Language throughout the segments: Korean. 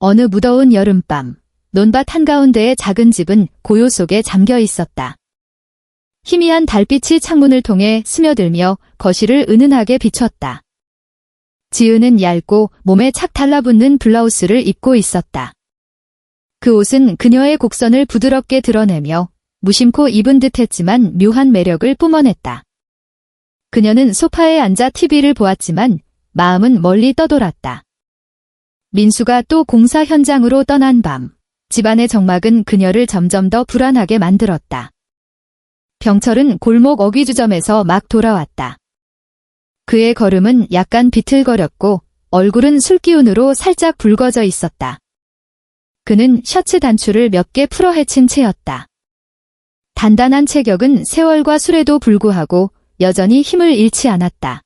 어느 무더운 여름밤, 논밭 한가운데의 작은 집은 고요 속에 잠겨 있었다. 희미한 달빛이 창문을 통해 스며들며 거실을 은은하게 비췄다. 지은은 얇고 몸에 착 달라붙는 블라우스를 입고 있었다. 그 옷은 그녀의 곡선을 부드럽게 드러내며 무심코 입은 듯했지만 묘한 매력을 뿜어냈다. 그녀는 소파에 앉아 TV를 보았지만 마음은 멀리 떠돌았다. 민수가 또 공사 현장으로 떠난 밤, 집안의 적막은 그녀를 점점 더 불안하게 만들었다. 병철은 골목 어귀주점에서 막 돌아왔다. 그의 걸음은 약간 비틀거렸고 얼굴은 술기운으로 살짝 붉어져 있었다. 그는 셔츠 단추를 몇 개 풀어 헤친 채였다. 단단한 체격은 세월과 술에도 불구하고 여전히 힘을 잃지 않았다.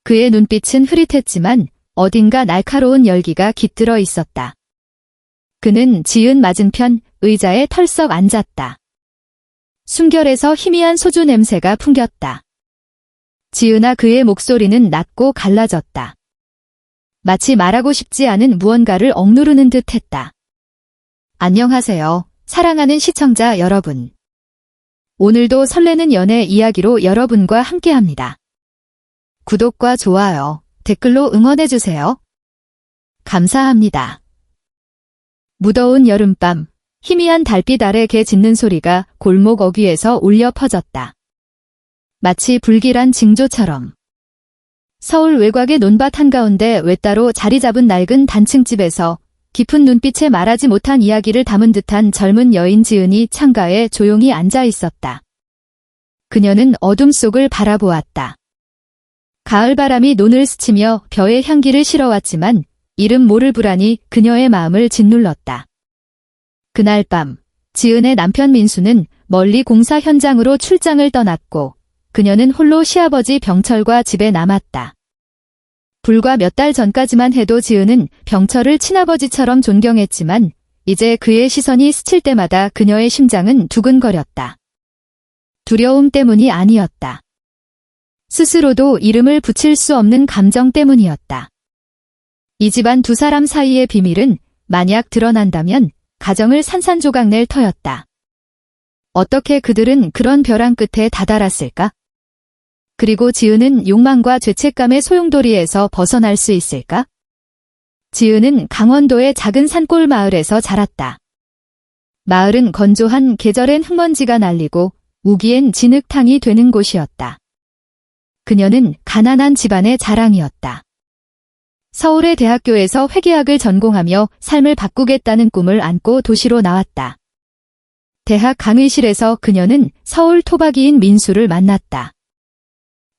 그의 눈빛은 흐릿했지만 어딘가 날카로운 열기가 깃들어 있었다. 그는 지은 맞은편 의자에 털썩 앉았다. 숨결에서 희미한 소주 냄새가 풍겼다. 지은아, 그의 목소리는 낮고 갈라졌다. 마치 말하고 싶지 않은 무언가를 억누르는 듯 했다. 안녕하세요, 사랑하는 시청자 여러분. 오늘도 설레는 연애 이야기로 여러분과 함께합니다. 구독과 좋아요, 댓글로 응원해주세요. 감사합니다. 무더운 여름밤, 희미한 달빛 아래 개 짖는 소리가 골목 어귀에서 울려 퍼졌다. 마치 불길한 징조처럼. 서울 외곽의 논밭 한가운데 외따로 자리 잡은 낡은 단층집에서 깊은 눈빛에 말하지 못한 이야기를 담은 듯한 젊은 여인 지은이 창가에 조용히 앉아 있었다. 그녀는 어둠 속을 바라보았다. 가을바람이 논을 스치며 벼의 향기를 실어왔지만 이름 모를 불안이 그녀의 마음을 짓눌렀다. 그날 밤, 지은의 남편 민수는 멀리 공사 현장으로 출장을 떠났고 그녀는 홀로 시아버지 병철과 집에 남았다. 불과 몇 달 전까지만 해도 지은은 병철을 친아버지처럼 존경했지만 이제 그의 시선이 스칠 때마다 그녀의 심장은 두근거렸다. 두려움 때문이 아니었다. 스스로도 이름을 붙일 수 없는 감정 때문이었다. 이 집안 두 사람 사이의 비밀은 만약 드러난다면 가정을 산산조각 낼 터였다. 어떻게 그들은 그런 벼랑 끝에 다다랐을까? 그리고 지은은 욕망과 죄책감의 소용돌이에서 벗어날 수 있을까? 지은은 강원도의 작은 산골 마을에서 자랐다. 마을은 건조한 계절엔 흙먼지가 날리고 우기엔 진흙탕이 되는 곳이었다. 그녀는 가난한 집안의 자랑이었다. 서울의 대학교에서 회계학을 전공하며 삶을 바꾸겠다는 꿈을 안고 도시로 나왔다. 대학 강의실에서 그녀는 서울 토박이인 민수를 만났다.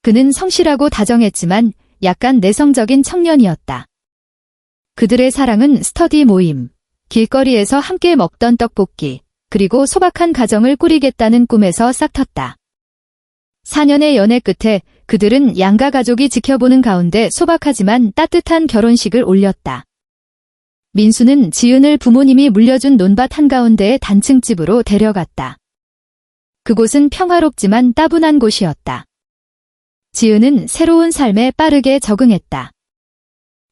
그는 성실하고 다정했지만 약간 내성적인 청년이었다. 그들의 사랑은 스터디 모임, 길거리에서 함께 먹던 떡볶이, 그리고 소박한 가정을 꾸리겠다는 꿈에서 싹텄다. 4년의 연애 끝에 그들은 양가 가족이 지켜보는 가운데 소박하지만 따뜻한 결혼식을 올렸다. 민수는 지은을 부모님이 물려준 논밭 한가운데의 단층집으로 데려갔다. 그곳은 평화롭지만 따분한 곳이었다. 지은은 새로운 삶에 빠르게 적응했다.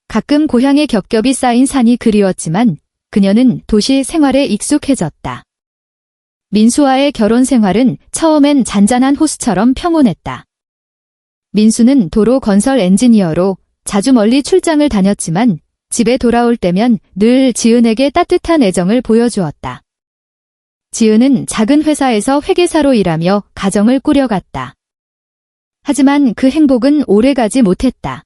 가끔 고향의 겹겹이 쌓인 산이 그리웠지만 그녀는 도시 생활에 익숙해졌다. 민수와의 결혼 생활은 처음엔 잔잔한 호수처럼 평온했다. 민수는 도로 건설 엔지니어로 자주 멀리 출장을 다녔지만 집에 돌아올 때면 늘 지은에게 따뜻한 애정을 보여주었다. 지은은 작은 회사에서 회계사로 일하며 가정을 꾸려갔다. 하지만 그 행복은 오래가지 못했다.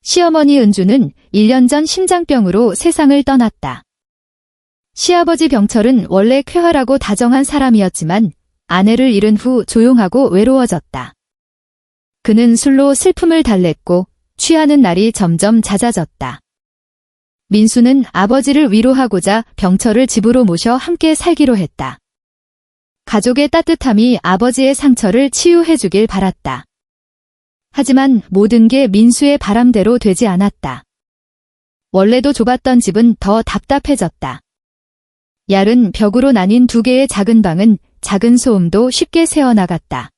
시어머니 은주는 1년 전 심장병으로 세상을 떠났다. 시아버지 병철은 원래 쾌활하고 다정한 사람이었지만 아내를 잃은 후 조용하고 외로워졌다. 그는 술로 슬픔을 달랬고 취하는 날이 점점 잦아졌다. 민수는 아버지를 위로하고자 병철을 집으로 모셔 함께 살기로 했다. 가족의 따뜻함이 아버지의 상처를 치유해주길 바랐다. 하지만 모든 게 민수의 바람대로 되지 않았다. 원래도 좁았던 집은 더 답답해졌다. 얇은 벽으로 나뉜 두 개의 작은 방은 작은 소음도 쉽게 새어나갔다.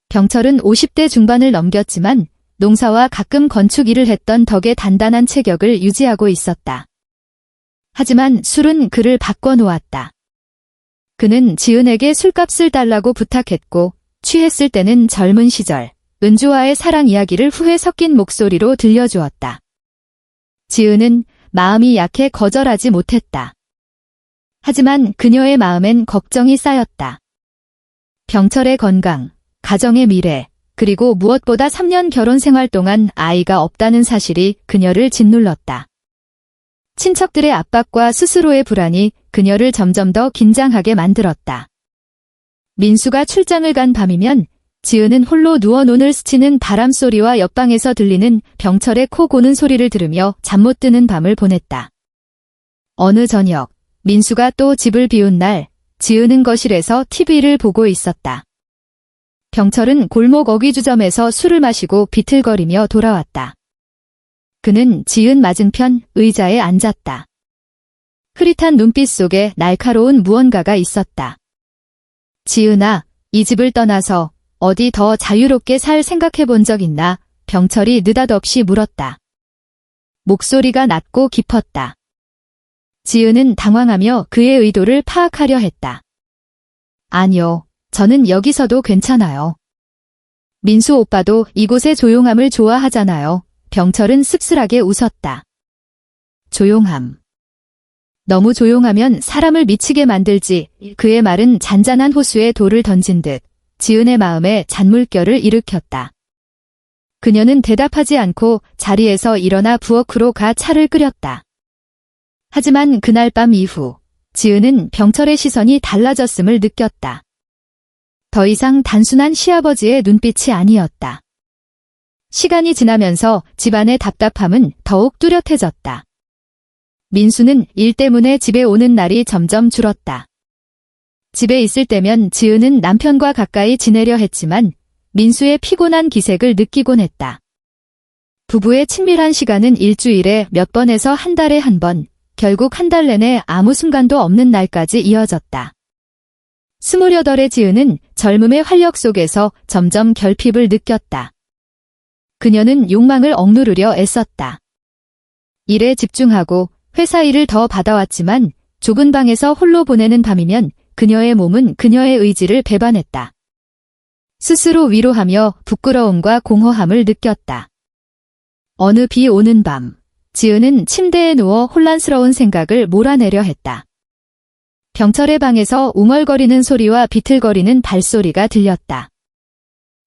병철은 50대 중반을 넘겼지만 농사와 가끔 건축 일을 했던 덕에 단단한 체격을 유지하고 있었다. 하지만 술은 그를 바꿔놓았다. 그는 지은에게 술값을 달라고 부탁했고 취했을 때는 젊은 시절 은주와의 사랑 이야기를 후회 섞인 목소리로 들려주었다. 지은은 마음이 약해 거절하지 못했다. 하지만 그녀의 마음엔 걱정이 쌓였다. 병철의 건강, 가정의 미래, 그리고 무엇보다 3년 결혼 생활 동안 아이가 없다는 사실이 그녀를 짓눌렀다. 친척들의 압박과 스스로의 불안이 그녀를 점점 더 긴장하게 만들었다. 민수가 출장을 간 밤이면 지은은 홀로 누워 눈을 스치는 바람 소리와 옆방에서 들리는 병철의 코 고는 소리를 들으며 잠 못 드는 밤을 보냈다. 어느 저녁, 민수가 또 집을 비운 날, 지은은 거실에서 TV를 보고 있었다. 병철은 골목 어귀주점에서 술을 마시고 비틀거리며 돌아왔다. 그는 지은 맞은편 의자에 앉았다. 흐릿한 눈빛 속에 날카로운 무언가가 있었다. 지은아, 이 집을 떠나서 어디 더 자유롭게 살 생각해 본 적 있나? 병철이 느닷없이 물었다. 목소리가 낮고 깊었다. 지은은 당황하며 그의 의도를 파악하려 했다. 아니요, 저는 여기서도 괜찮아요. 민수 오빠도 이곳의 조용함을 좋아하잖아요. 병철은 씁쓸하게 웃었다. 조용함. 너무 조용하면 사람을 미치게 만들지. 그의 말은 잔잔한 호수에 돌을 던진 듯 지은의 마음에 잔물결을 일으켰다. 그녀는 대답하지 않고 자리에서 일어나 부엌으로 가 차를 끓였다. 하지만 그날 밤 이후 지은은 병철의 시선이 달라졌음을 느꼈다. 더 이상 단순한 시아버지의 눈빛이 아니었다. 시간이 지나면서 집안의 답답함은 더욱 뚜렷해졌다. 민수는 일 때문에 집에 오는 날이 점점 줄었다. 집에 있을 때면 지은은 남편과 가까이 지내려 했지만 민수의 피곤한 기색을 느끼곤 했다. 부부의 친밀한 시간은 일주일에 몇 번에서 한 달에 한 번, 결국 한 달 내내 아무 순간도 없는 날까지 이어졌다. 28의 지은은 젊음의 활력 속에서 점점 결핍을 느꼈다. 그녀는 욕망을 억누르려 애썼다. 일에 집중하고 회사 일을 더 받아왔지만 좁은 방에서 홀로 보내는 밤이면 그녀의 몸은 그녀의 의지를 배반했다. 스스로 위로하며 부끄러움과 공허함을 느꼈다. 어느 비 오는 밤, 지은은 침대에 누워 혼란스러운 생각을 몰아내려 했다. 병철의 방에서 웅얼거리는 소리와 비틀거리는 발소리가 들렸다.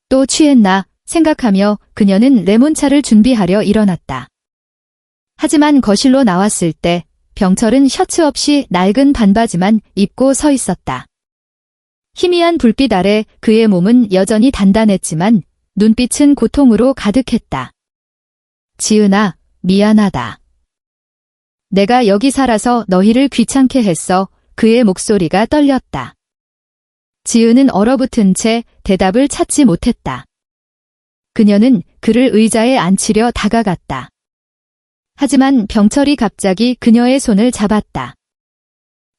또 취했나 생각하며 그녀는 레몬차를 준비하려 일어났다. 하지만 거실로 나왔을 때 병철은 셔츠 없이 낡은 반바지만 입고 서 있었다. 희미한 불빛 아래 그의 몸은 여전히 단단했지만 눈빛은 고통으로 가득했다. 지은아, 미안하다. 내가 여기 살아서 너희를 귀찮게 했어. 그의 목소리가 떨렸다. 지은은 얼어붙은 채 대답을 찾지 못했다. 그녀는 그를 의자에 앉히려 다가갔다. 하지만 병철이 갑자기 그녀의 손을 잡았다.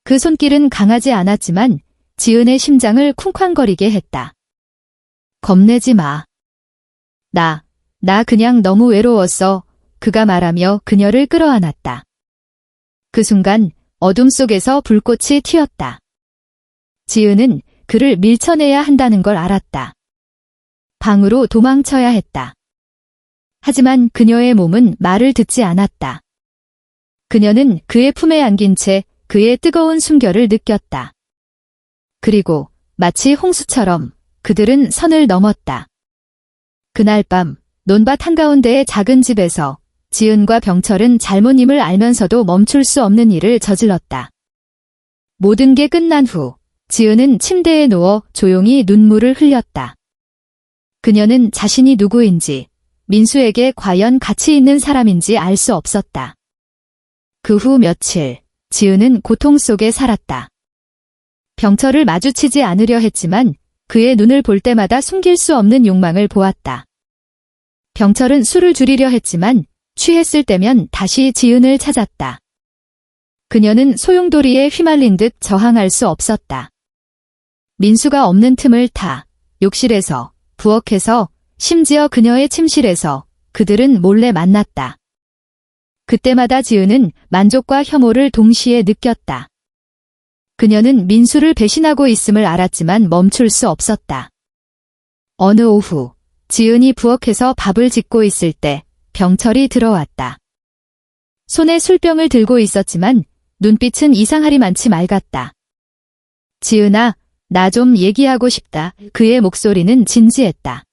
그 손길은 강하지 않았지만 지은의 심장을 쿵쾅거리게 했다. 겁내지 마. 나 그냥 너무 외로웠어. 그가 말하며 그녀를 끌어안았다. 그 순간 어둠 속에서 불꽃이 튀었다. 지은은 그를 밀쳐내야 한다는 걸 알았다. 방으로 도망쳐야 했다. 하지만 그녀의 몸은 말을 듣지 않았다. 그녀는 그의 품에 안긴 채 그의 뜨거운 숨결을 느꼈다. 그리고 마치 홍수처럼 그들은 선을 넘었다. 그날 밤 논밭 한가운데의 작은 집에서 지은과 병철은 잘못임을 알면서도 멈출 수 없는 일을 저질렀다. 모든 게 끝난 후 지은은 침대에 누워 조용히 눈물을 흘렸다. 그녀는 자신이 누구인지, 민수에게 과연 가치 있는 사람인지 알 수 없었다. 그 후 며칠, 지은은 고통 속에 살았다. 병철을 마주치지 않으려 했지만 그의 눈을 볼 때마다 숨길 수 없는 욕망을 보았다. 병철은 술을 줄이려 했지만 취했을 때면 다시 지은을 찾았다. 그녀는 소용돌이에 휘말린 듯 저항할 수 없었다. 민수가 없는 틈을 타 욕실에서, 부엌에서, 심지어 그녀의 침실에서 그들은 몰래 만났다. 그때마다 지은은 만족과 혐오를 동시에 느꼈다. 그녀는 민수를 배신하고 있음을 알았지만 멈출 수 없었다. 어느 오후, 지은이 부엌에서 밥을 짓고 있을 때 병철이 들어왔다. 손에 술병을 들고 있었지만 눈빛은 이상하리만치 맑았다. 지은아, 나 좀 얘기하고 싶다. 그의 목소리는 진지했다.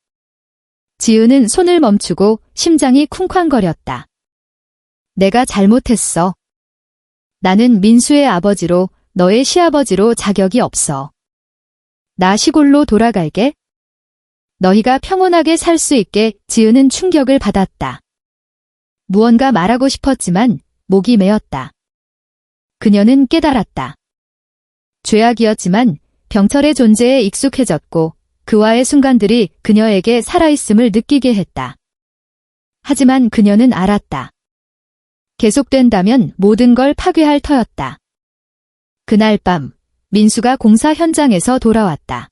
지은은 손을 멈추고 심장이 쿵쾅거렸다. 내가 잘못했어. 나는 민수의 아버지로 너의 시아버지로 자격이 없어. 나 시골로 돌아갈게. 너희가 평온하게 살 수 있게. 지은은 충격을 받았다. 무언가 말하고 싶었지만 목이 메었다. 그녀는 깨달았다. 죄악이었지만 병철의 존재에 익숙해졌고 그와의 순간들이 그녀에게 살아있음을 느끼게 했다. 하지만 그녀는 알았다. 계속된다면 모든 걸 파괴할 터였다. 그날 밤, 민수가 공사 현장에서 돌아왔다.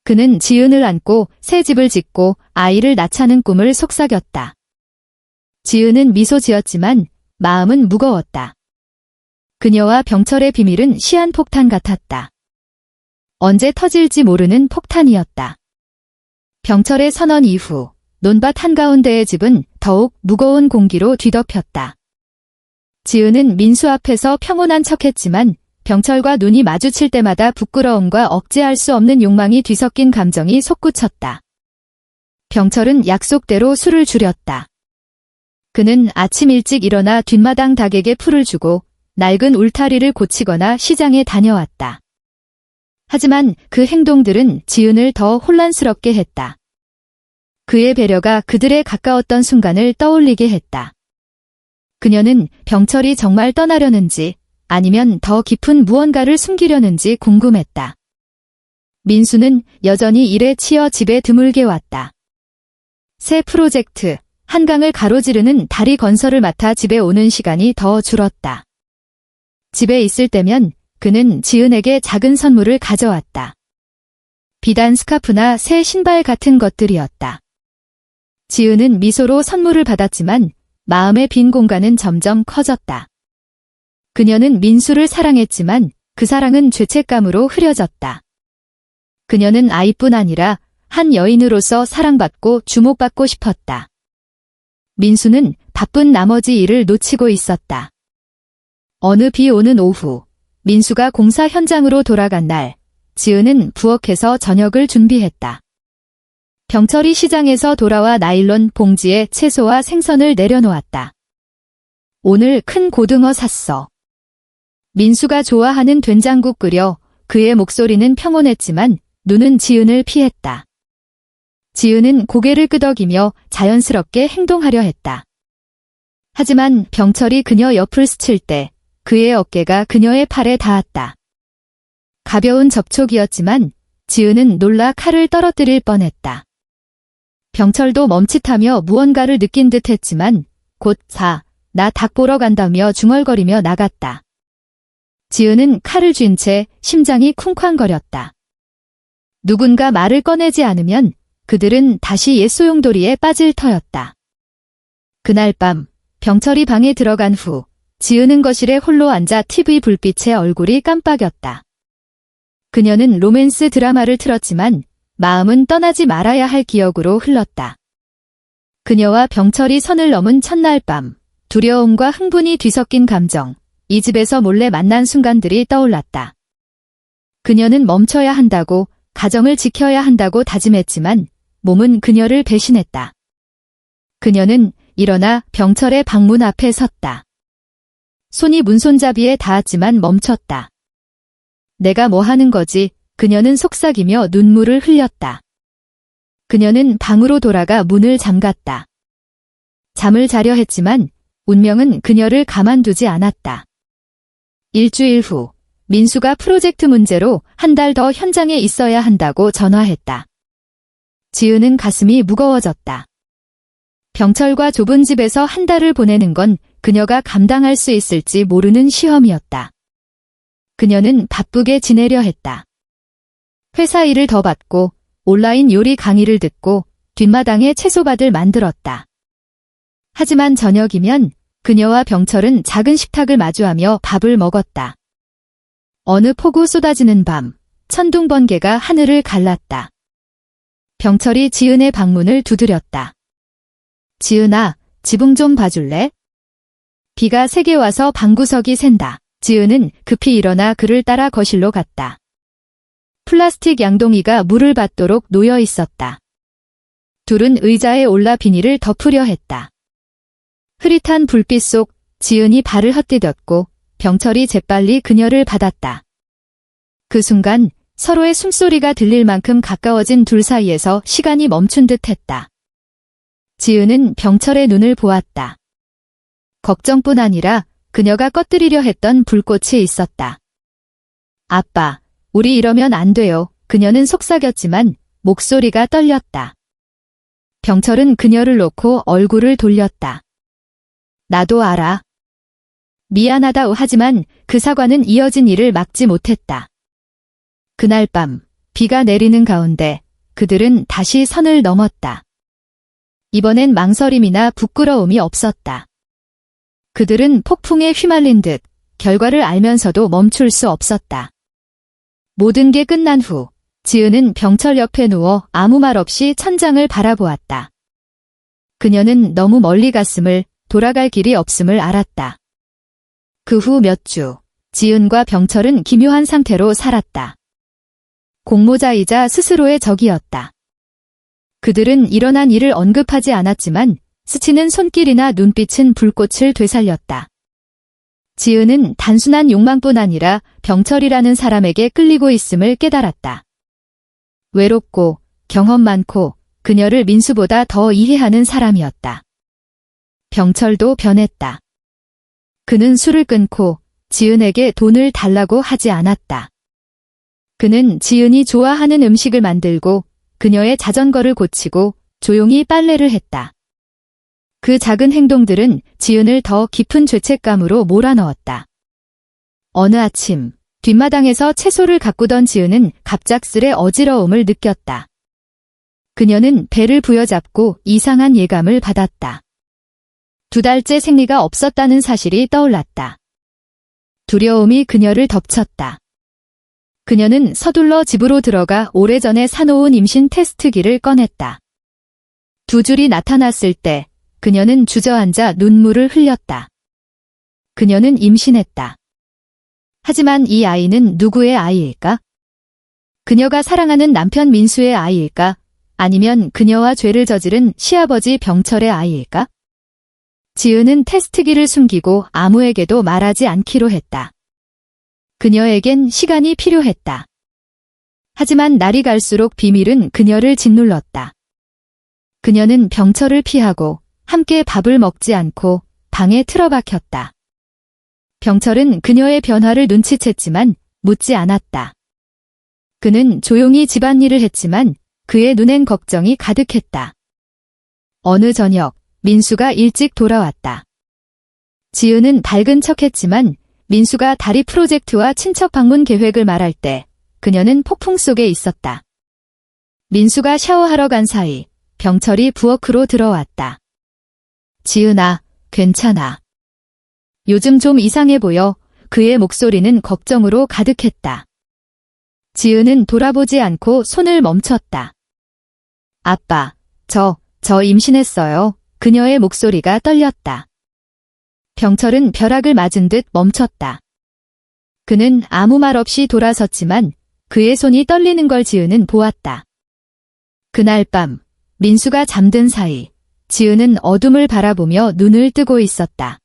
그는 지은을 안고 새 집을 짓고 아이를 낳자는 꿈을 속삭였다. 지은은 미소 지었지만 마음은 무거웠다. 그녀와 병철의 비밀은 시한폭탄 같았다. 언제 터질지 모르는 폭탄이었다. 병철의 선언 이후 논밭 한가운데의 집은 더욱 무거운 공기로 뒤덮였다. 지은은 민수 앞에서 평온한 척했지만 병철과 눈이 마주칠 때마다 부끄러움과 억제할 수 없는 욕망이 뒤섞인 감정이 솟구쳤다. 병철은 약속대로 술을 줄였다. 그는 아침 일찍 일어나 뒷마당 닭에게 풀을 주고 낡은 울타리를 고치거나 시장에 다녀왔다. 하지만 그 행동들은 지은을 더 혼란스럽게 했다. 그의 배려가 그들에 가까웠던 순간을 떠올리게 했다. 그녀는 병철이 정말 떠나려는지 아니면 더 깊은 무언가를 숨기려는지 궁금했다. 민수는 여전히 일에 치여 집에 드물게 왔다. 새 프로젝트, 한강을 가로지르는 다리 건설을 맡아 집에 오는 시간이 더 줄었다. 집에 있을 때면 그는 지은에게 작은 선물을 가져왔다. 비단 스카프나 새 신발 같은 것들이었다. 지은은 미소로 선물을 받았지만 마음의 빈 공간은 점점 커졌다. 그녀는 민수를 사랑했지만 그 사랑은 죄책감으로 흐려졌다. 그녀는 아이뿐 아니라 한 여인으로서 사랑받고 주목받고 싶었다. 민수는 바쁜 나머지 일을 놓치고 있었다. 어느 비 오는 오후, 민수가 공사 현장으로 돌아간 날, 지은은 부엌에서 저녁을 준비했다. 병철이 시장에서 돌아와 나일론 봉지에 채소와 생선을 내려놓았다. 오늘 큰 고등어 샀어. 민수가 좋아하는 된장국 끓여. 그의 목소리는 평온했지만 눈은 지은을 피했다. 지은은 고개를 끄덕이며 자연스럽게 행동하려 했다. 하지만 병철이 그녀 옆을 스칠 때 그의 어깨가 그녀의 팔에 닿았다. 가벼운 접촉이었지만 지은은 놀라 칼을 떨어뜨릴 뻔했다. 병철도 멈칫하며 무언가를 느낀 듯 했지만 곧 나 닭 보러 간다며 중얼거리며 나갔다. 지은은 칼을 쥔 채 심장이 쿵쾅거렸다. 누군가 말을 꺼내지 않으면 그들은 다시 옛 소용돌이에 빠질 터였다. 그날 밤 병철이 방에 들어간 후 지은은 거실에 홀로 앉아 TV 불빛에 얼굴이 깜빡였다. 그녀는 로맨스 드라마를 틀었지만 마음은 떠나지 말아야 할 기억으로 흘렀다. 그녀와 병철이 선을 넘은 첫날 밤, 두려움과 흥분이 뒤섞인 감정, 이 집에서 몰래 만난 순간들이 떠올랐다. 그녀는 멈춰야 한다고, 가정을 지켜야 한다고 다짐했지만 몸은 그녀를 배신했다. 그녀는 일어나 병철의 방문 앞에 섰다. 손이 문손잡이에 닿았지만 멈췄다. 내가 뭐 하는 거지? 그녀는 속삭이며 눈물을 흘렸다. 그녀는 방으로 돌아가 문을 잠갔다. 잠을 자려 했지만 운명은 그녀를 가만두지 않았다. 일주일 후 민수가 프로젝트 문제로 한 달 더 현장에 있어야 한다고 전화했다. 지은은 가슴이 무거워졌다. 병철과 좁은 집에서 한 달을 보내는 건 그녀가 감당할 수 있을지 모르는 시험이었다. 그녀는 바쁘게 지내려 했다. 회사 일을 더 받고 온라인 요리 강의를 듣고 뒷마당에 채소밭을 만들었다. 하지만 저녁이면 그녀와 병철은 작은 식탁을 마주하며 밥을 먹었다. 어느 폭우 쏟아지는 밤, 천둥 번개가 하늘을 갈랐다. 병철이 지은의 방문을 두드렸다. 지은아, 지붕 좀 봐줄래? 비가 세게 와서 방구석이 샌다. 지은은 급히 일어나 그를 따라 거실로 갔다. 플라스틱 양동이가 물을 받도록 놓여 있었다. 둘은 의자에 올라 비닐을 덮으려 했다. 흐릿한 불빛 속 지은이 발을 헛디뎠고 병철이 재빨리 그녀를 받았다. 그 순간 서로의 숨소리가 들릴 만큼 가까워진 둘 사이에서 시간이 멈춘 듯 했다. 지은은 병철의 눈을 보았다. 걱정뿐 아니라 그녀가 꺼뜨리려 했던 불꽃이 있었다. 아빠, 우리 이러면 안 돼요. 그녀는 속삭였지만 목소리가 떨렸다. 병철은 그녀를 놓고 얼굴을 돌렸다. 나도 알아. 미안하다 하지만 그 사과는 이어진 일을 막지 못했다. 그날 밤, 비가 내리는 가운데 그들은 다시 선을 넘었다. 이번엔 망설임이나 부끄러움이 없었다. 그들은 폭풍에 휘말린 듯 결과를 알면서도 멈출 수 없었다. 모든 게 끝난 후 지은은 병철 옆에 누워 아무 말 없이 천장을 바라보았다. 그녀는 너무 멀리 갔음을, 돌아갈 길이 없음을 알았다. 그 후 몇 주, 지은과 병철은 기묘한 상태로 살았다. 공모자이자 스스로의 적이었다. 그들은 일어난 일을 언급하지 않았지만 스치는 손길이나 눈빛은 불꽃을 되살렸다. 지은은 단순한 욕망뿐 아니라 병철이라는 사람에게 끌리고 있음을 깨달았다. 외롭고 경험 많고 그녀를 민수보다 더 이해하는 사람이었다. 병철도 변했다. 그는 술을 끊고 지은에게 돈을 달라고 하지 않았다. 그는 지은이 좋아하는 음식을 만들고 그녀의 자전거를 고치고 조용히 빨래를 했다. 그 작은 행동들은 지은을 더 깊은 죄책감으로 몰아넣었다. 어느 아침, 뒷마당에서 채소를 가꾸던 지은은 갑작스레 어지러움을 느꼈다. 그녀는 배를 부여잡고 이상한 예감을 받았다. 2달째 생리가 없었다는 사실이 떠올랐다. 두려움이 그녀를 덮쳤다. 그녀는 서둘러 집으로 들어가 오래전에 사놓은 임신 테스트기를 꺼냈다. 2줄이 나타났을 때 그녀는 주저앉아 눈물을 흘렸다. 그녀는 임신했다. 하지만 이 아이는 누구의 아이일까? 그녀가 사랑하는 남편 민수의 아이일까? 아니면 그녀와 죄를 저지른 시아버지 병철의 아이일까? 지은은 테스트기를 숨기고 아무에게도 말하지 않기로 했다. 그녀에겐 시간이 필요했다. 하지만 날이 갈수록 비밀은 그녀를 짓눌렀다. 그녀는 병철을 피하고 함께 밥을 먹지 않고 방에 틀어박혔다. 병철은 그녀의 변화를 눈치챘지만 묻지 않았다. 그는 조용히 집안일을 했지만 그의 눈엔 걱정이 가득했다. 어느 저녁 민수가 일찍 돌아왔다. 지은은 밝은 척했지만 민수가 다리 프로젝트와 친척 방문 계획을 말할 때 그녀는 폭풍 속에 있었다. 민수가 샤워하러 간 사이 병철이 부엌으로 들어왔다. 지은아, 괜찮아. 요즘 좀 이상해 보여. 그의 목소리는 걱정으로 가득했다. 지은은 돌아보지 않고 손을 멈췄다. 아빠, 저 임신했어요. 그녀의 목소리가 떨렸다. 병철은 벼락을 맞은 듯 멈췄다. 그는 아무 말 없이 돌아섰지만 그의 손이 떨리는 걸 지은은 보았다. 그날 밤, 민수가 잠든 사이 지은은 어둠을 바라보며 눈을 뜨고 있었다.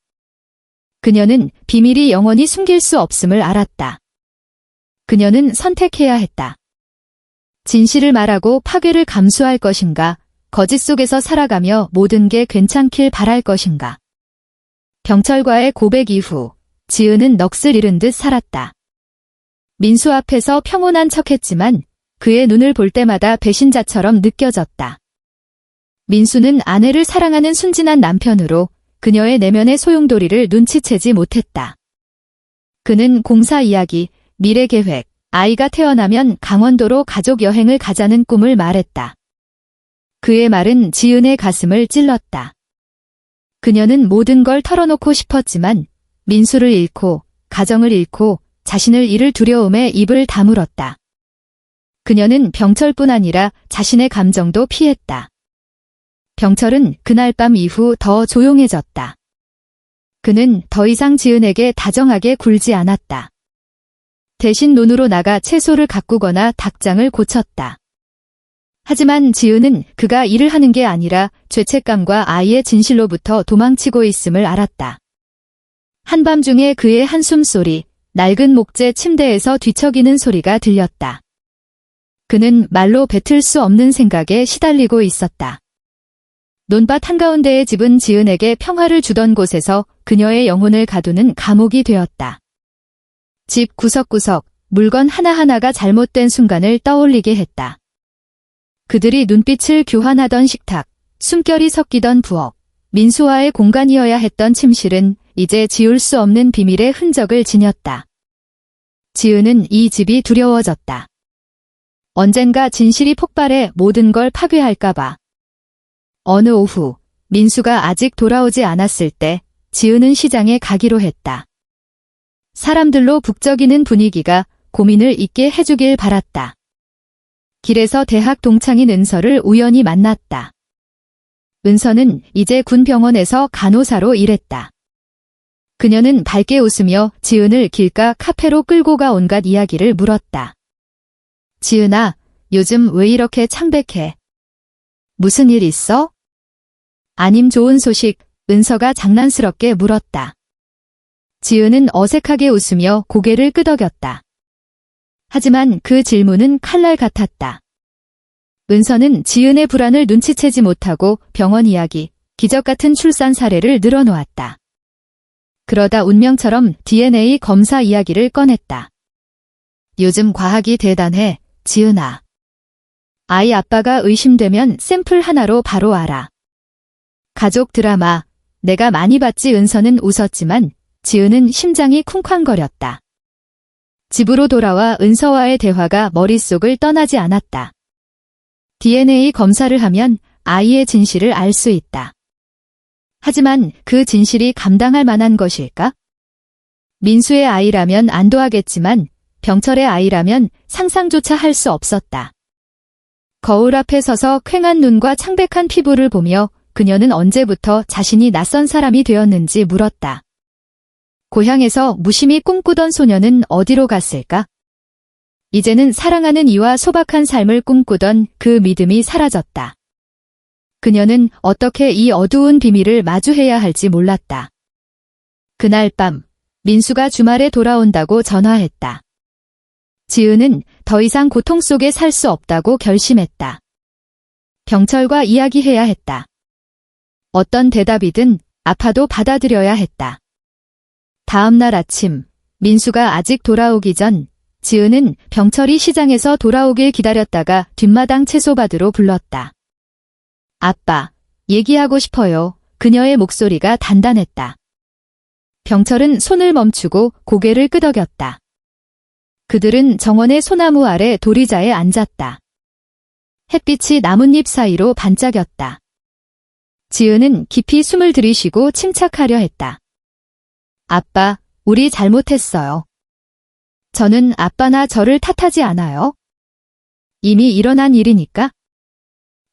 그녀는 비밀이 영원히 숨길 수 없음을 알았다. 그녀는 선택해야 했다. 진실을 말하고 파괴를 감수할 것인가, 거짓 속에서 살아가며 모든 게 괜찮길 바랄 것인가. 병철과의 고백 이후 지은은 넋을 잃은 듯 살았다. 민수 앞에서 평온한 척했지만 그의 눈을 볼 때마다 배신자처럼 느껴졌다. 민수는 아내를 사랑하는 순진한 남편으로 그녀의 내면의 소용돌이를 눈치채지 못했다. 그는 공사 이야기, 미래 계획, 아이가 태어나면 강원도로 가족 여행을 가자는 꿈을 말했다. 그의 말은 지은의 가슴을 찔렀다. 그녀는 모든 걸 털어놓고 싶었지만 민수를 잃고 가정을 잃고 자신을 잃을 두려움에 입을 다물었다. 그녀는 병철뿐 아니라 자신의 감정도 피했다. 병철은 그날 밤 이후 더 조용해졌다. 그는 더 이상 지은에게 다정하게 굴지 않았다. 대신 논으로 나가 채소를 가꾸거나 닭장을 고쳤다. 하지만 지은은 그가 일을 하는 게 아니라 죄책감과 아이의 진실로부터 도망치고 있음을 알았다. 한밤중에 그의 한숨소리, 낡은 목재 침대에서 뒤척이는 소리가 들렸다. 그는 말로 뱉을 수 없는 생각에 시달리고 있었다. 논밭 한가운데의 집은 지은에게 평화를 주던 곳에서 그녀의 영혼을 가두는 감옥이 되었다. 집 구석구석, 물건 하나하나가 잘못된 순간을 떠올리게 했다. 그들이 눈빛을 교환하던 식탁, 숨결이 섞이던 부엌, 민수와의 공간이어야 했던 침실은 이제 지울 수 없는 비밀의 흔적을 지녔다. 지은은 이 집이 두려워졌다. 언젠가 진실이 폭발해 모든 걸 파괴할까봐. 어느 오후, 민수가 아직 돌아오지 않았을 때 지은은 시장에 가기로 했다. 사람들로 북적이는 분위기가 고민을 잊게 해주길 바랐다. 길에서 대학 동창인 은서를 우연히 만났다. 은서는 이제 군병원에서 간호사로 일했다. 그녀는 밝게 웃으며 지은을 길가 카페로 끌고 가 온갖 이야기를 물었다. 지은아, 요즘 왜 이렇게 창백해? 무슨 일 있어? 아님 좋은 소식, 은서가 장난스럽게 물었다. 지은은 어색하게 웃으며 고개를 끄덕였다. 하지만 그 질문은 칼날 같았다. 은서는 지은의 불안을 눈치채지 못하고 병원 이야기, 기적 같은 출산 사례를 늘어놓았다. 그러다 운명처럼 DNA 검사 이야기를 꺼냈다. 요즘 과학이 대단해, 지은아. 아이 아빠가 의심되면 샘플 하나로 바로 알아. 가족 드라마, 내가 많이 봤지. 은서는 웃었지만 지은은 심장이 쿵쾅거렸다. 집으로 돌아와 은서와의 대화가 머릿속을 떠나지 않았다. DNA 검사를 하면 아이의 진실을 알 수 있다. 하지만 그 진실이 감당할 만한 것일까? 민수의 아이라면 안도하겠지만 병철의 아이라면 상상조차 할 수 없었다. 거울 앞에 서서 퀭한 눈과 창백한 피부를 보며 그녀는 언제부터 자신이 낯선 사람이 되었는지 물었다. 고향에서 무심히 꿈꾸던 소녀는 어디로 갔을까? 이제는 사랑하는 이와 소박한 삶을 꿈꾸던 그 믿음이 사라졌다. 그녀는 어떻게 이 어두운 비밀을 마주해야 할지 몰랐다. 그날 밤, 민수가 주말에 돌아온다고 전화했다. 지은은 더 이상 고통 속에 살 수 없다고 결심했다. 병철과 이야기해야 했다. 어떤 대답이든 아파도 받아들여야 했다. 다음 날 아침, 민수가 아직 돌아오기 전 지은은 병철이 시장에서 돌아오길 기다렸다가 뒷마당 채소밭으로 불렀다. 아빠, 얘기하고 싶어요. 그녀의 목소리가 단단했다. 병철은 손을 멈추고 고개를 끄덕였다. 그들은 정원의 소나무 아래 도리자에 앉았다. 햇빛이 나뭇잎 사이로 반짝였다. 지은은 깊이 숨을 들이쉬고 침착하려 했다. 아빠, 우리 잘못했어요. 저는 아빠나 저를 탓하지 않아요. 이미 일어난 일이니까.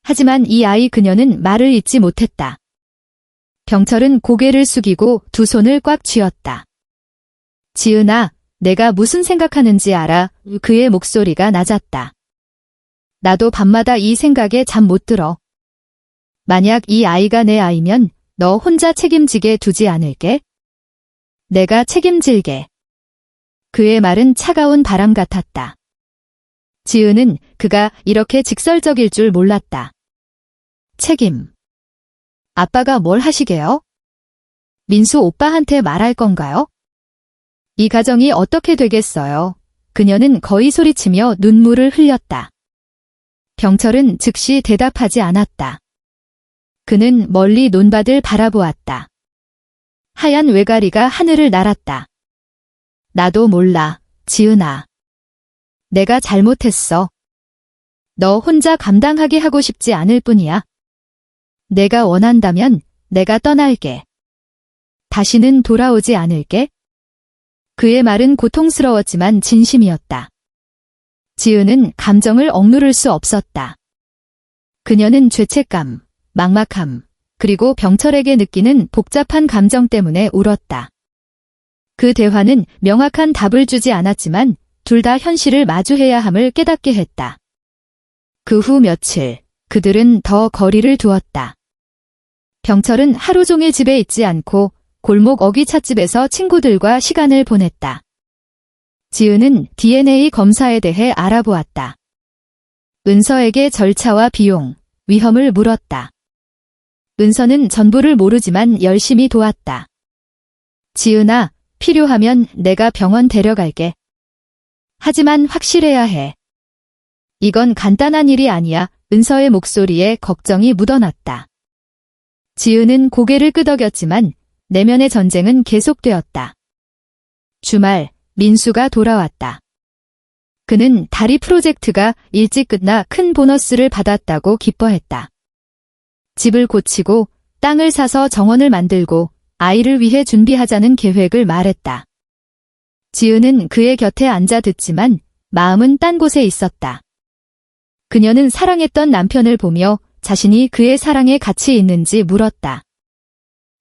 하지만 이 아이 그녀는 말을 잇지 못했다. 병철은 고개를 숙이고 두 손을 꽉 쥐었다. 지은아, 내가 무슨 생각하는지 알아? 그의 목소리가 낮았다. 나도 밤마다 이 생각에 잠 못 들어. 만약 이 아이가 내 아이면 너 혼자 책임지게 두지 않을게. 내가 책임질게. 그의 말은 차가운 바람 같았다. 지은은 그가 이렇게 직설적일 줄 몰랐다. 책임. 아빠가 뭘 하시게요? 민수 오빠한테 말할 건가요? 이 가정이 어떻게 되겠어요? 그녀는 거의 소리치며 눈물을 흘렸다. 병철은 즉시 대답하지 않았다. 그는 멀리 논밭을 바라보았다. 하얀 외가리가 하늘을 날았다. 나도 몰라, 지은아. 내가 잘못했어. 너 혼자 감당하게 하고 싶지 않을 뿐이야. 내가 원한다면 내가 떠날게. 다시는 돌아오지 않을게. 그의 말은 고통스러웠지만 진심이었다. 지은은 감정을 억누를 수 없었다. 그녀는 죄책감, 막막함, 그리고 병철에게 느끼는 복잡한 감정 때문에 울었다. 그 대화는 명확한 답을 주지 않았지만 둘 다 현실을 마주해야 함을 깨닫게 했다. 그 후 며칠, 그들은 더 거리를 두었다. 병철은 하루 종일 집에 있지 않고 골목 어귀찻집에서 친구들과 시간을 보냈다. 지은은 DNA 검사에 대해 알아보았다. 은서에게 절차와 비용, 위험을 물었다. 은서는 전부를 모르지만 열심히 도왔다. 지은아, 필요하면 내가 병원 데려갈게. 하지만 확실해야 해. 이건 간단한 일이 아니야. 은서의 목소리에 걱정이 묻어났다. 지은은 고개를 끄덕였지만 내면의 전쟁은 계속되었다. 주말, 민수가 돌아왔다. 그는 다리 프로젝트가 일찍 끝나 큰 보너스를 받았다고 기뻐했다. 집을 고치고 땅을 사서 정원을 만들고 아이를 위해 준비하자는 계획을 말했다. 지은은 그의 곁에 앉아 듣지만 마음은 딴 곳에 있었다. 그녀는 사랑했던 남편을 보며 자신이 그의 사랑에 가치 있는지 물었다.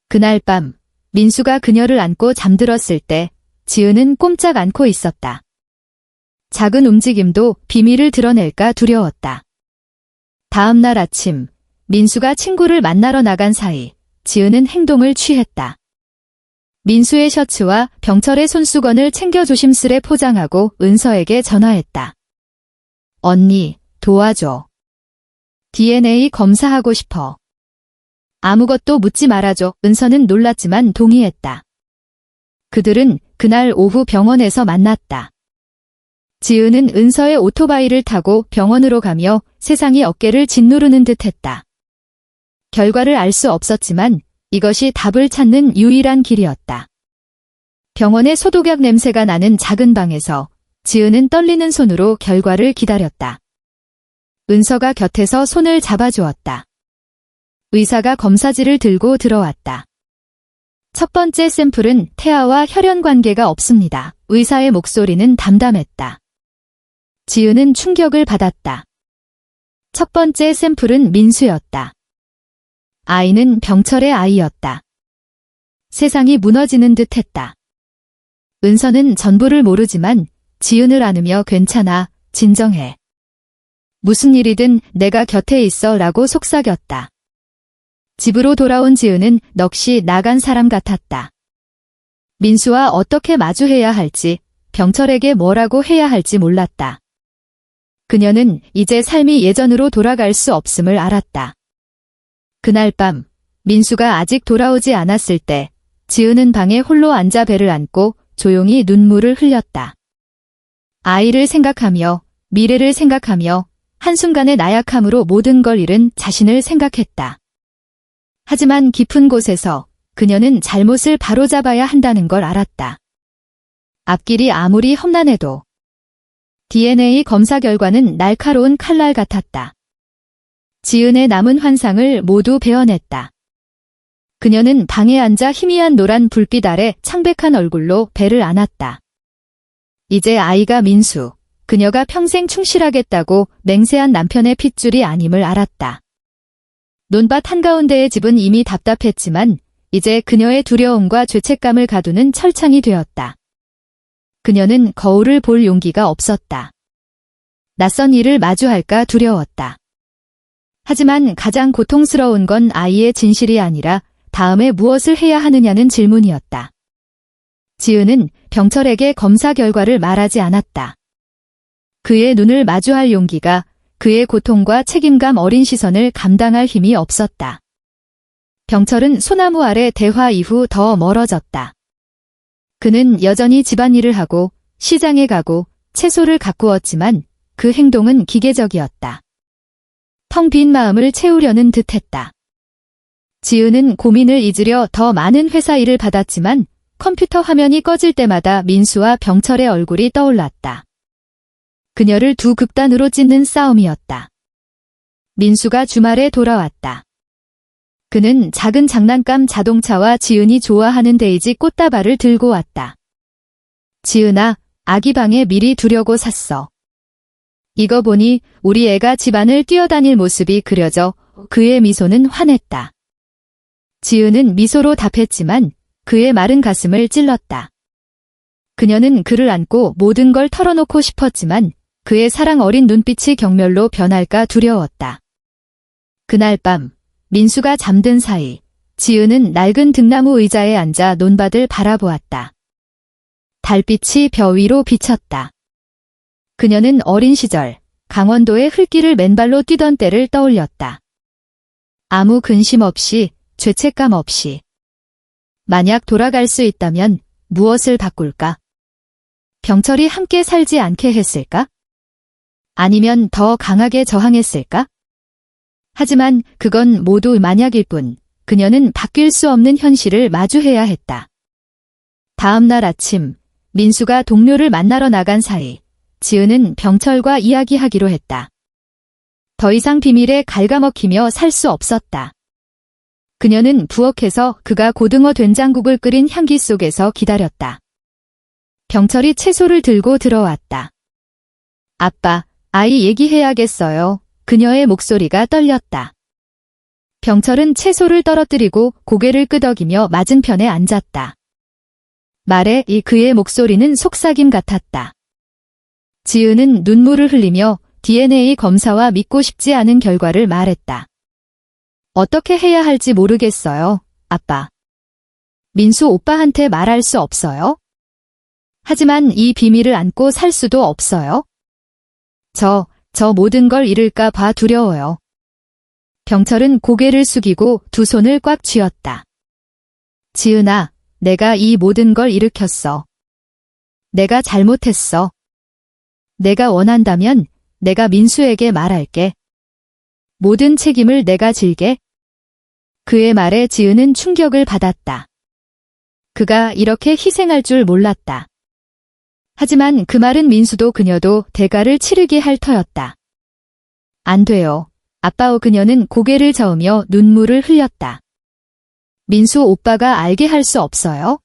그날 밤, 민수가 그녀를 안고 잠들었을 때 지은은 꼼짝 않고 있었다. 작은 움직임도 비밀을 드러낼까 두려웠다. 다음 날 아침, 민수가 친구를 만나러 나간 사이 지은은 행동을 취했다. 민수의 셔츠와 병철의 손수건을 챙겨 조심스레 포장하고 은서에게 전화했다. 언니, 도와줘. DNA 검사하고 싶어. 아무것도 묻지 말아줘. 은서는 놀랐지만 동의했다. 그들은 그날 오후 병원에서 만났다. 지은은 은서의 오토바이를 타고 병원으로 가며 세상이 어깨를 짓누르는 듯했다. 결과를 알 수 없었지만 이것이 답을 찾는 유일한 길이었다. 병원의 소독약 냄새가 나는 작은 방에서 지은은 떨리는 손으로 결과를 기다렸다. 은서가 곁에서 손을 잡아주었다. 의사가 검사지를 들고 들어왔다. 첫 번째 샘플은 태아와 혈연 관계가 없습니다. 의사의 목소리는 담담했다. 지은은 충격을 받았다. 첫 번째 샘플은 민수였다. 아이는 병철의 아이였다. 세상이 무너지는 듯했다. 은서는 전부를 모르지만 지은을 안으며 괜찮아, 진정해. 무슨 일이든 내가 곁에 있어 라고 속삭였다. 집으로 돌아온 지은은 넋이 나간 사람 같았다. 민수와 어떻게 마주해야 할지, 병철에게 뭐라고 해야 할지 몰랐다. 그녀는 이제 삶이 예전으로 돌아갈 수 없음을 알았다. 그날 밤, 민수가 아직 돌아오지 않았을 때 지은은 방에 홀로 앉아 배를 안고 조용히 눈물을 흘렸다. 아이를 생각하며 미래를 생각하며 한순간의 나약함으로 모든 걸 잃은 자신을 생각했다. 하지만 깊은 곳에서 그녀는 잘못을 바로잡아야 한다는 걸 알았다. 앞길이 아무리 험난해도 DNA 검사 결과는 날카로운 칼날 같았다. 지은의 남은 환상을 모두 베어냈다. 그녀는 방에 앉아 희미한 노란 불빛 아래 창백한 얼굴로 배를 안았다. 이제 아이가 민수, 그녀가 평생 충실하겠다고 맹세한 남편의 핏줄이 아님을 알았다. 논밭 한가운데의 집은 이미 답답했지만 이제 그녀의 두려움과 죄책감을 가두는 철창이 되었다. 그녀는 거울을 볼 용기가 없었다. 낯선 일을 마주할까 두려웠다. 하지만 가장 고통스러운 건 아이의 진실이 아니라 다음에 무엇을 해야 하느냐는 질문이었다. 지은은 병철에게 검사 결과를 말하지 않았다. 그의 눈을 마주할 용기가 그의 고통과 책임감 어린 시선을 감당할 힘이 없었다. 병철은 소나무 아래 대화 이후 더 멀어졌다. 그는 여전히 집안일을 하고 시장에 가고 채소를 가꾸었지만 그 행동은 기계적이었다. 텅 빈 마음을 채우려는 듯했다. 지은은 고민을 잊으려 더 많은 회사 일을 받았지만 컴퓨터 화면이 꺼질 때마다 민수와 병철의 얼굴이 떠올랐다. 그녀를 두 극단으로 찢는 싸움이었다. 민수가 주말에 돌아왔다. 그는 작은 장난감 자동차와 지은이 좋아하는 데이지 꽃다발을 들고 왔다. 지은아, 아기 방에 미리 두려고 샀어. 이거 보니 우리 애가 집안을 뛰어다닐 모습이 그려져 그의 미소는 환했다. 지은은 미소로 답했지만 그의 마른 가슴을 찔렀다. 그녀는 그를 안고 모든 걸 털어놓고 싶었지만 그의 사랑 어린 눈빛이 경멸로 변할까 두려웠다. 그날 밤 민수가 잠든 사이 지은은 낡은 등나무 의자에 앉아 논밭을 바라보았다. 달빛이 벼 위로 비쳤다. 그녀는 어린 시절 강원도의 흙길을 맨발로 뛰던 때를 떠올렸다. 아무 근심 없이, 죄책감 없이. 만약 돌아갈 수 있다면 무엇을 바꿀까? 병철이 함께 살지 않게 했을까? 아니면 더 강하게 저항했을까? 하지만 그건 모두 만약일 뿐, 그녀는 바뀔 수 없는 현실을 마주해야 했다. 다음 날 아침, 민수가 동료를 만나러 나간 사이, 지은은 병철과 이야기하기로 했다. 더 이상 비밀에 갉아먹히며 살 수 없었다. 그녀는 부엌에서 그가 고등어 된장국을 끓인 향기 속에서 기다렸다. 병철이 채소를 들고 들어왔다. 아빠, 아이 얘기해야겠어요. 그녀의 목소리가 떨렸다. 병철은 채소를 떨어뜨리고 고개를 끄덕이며 맞은편에 앉았다. 말에 그의 목소리는 속삭임 같았다. 지은은 눈물을 흘리며 DNA 검사와 믿고 싶지 않은 결과를 말했다. 어떻게 해야 할지 모르겠어요, 아빠. 민수 오빠한테 말할 수 없어요? 하지만 이 비밀을 안고 살 수도 없어요? 저 모든 걸 잃을까 봐 두려워요. 병철은 고개를 숙이고 두 손을 꽉 쥐었다. 지은아, 내가 이 모든 걸 일으켰어. 내가 잘못했어. 내가 원한다면 내가 민수에게 말할게. 모든 책임을 내가 질게. 그의 말에 지은은 충격을 받았다. 그가 이렇게 희생할 줄 몰랐다. 하지만 그 말은 민수도 그녀도 대가를 치르게 할 터였다. 안 돼요. 아빠오. 그녀는 고개를 저으며 눈물을 흘렸다. 민수 오빠가 알게 할 수 없어요?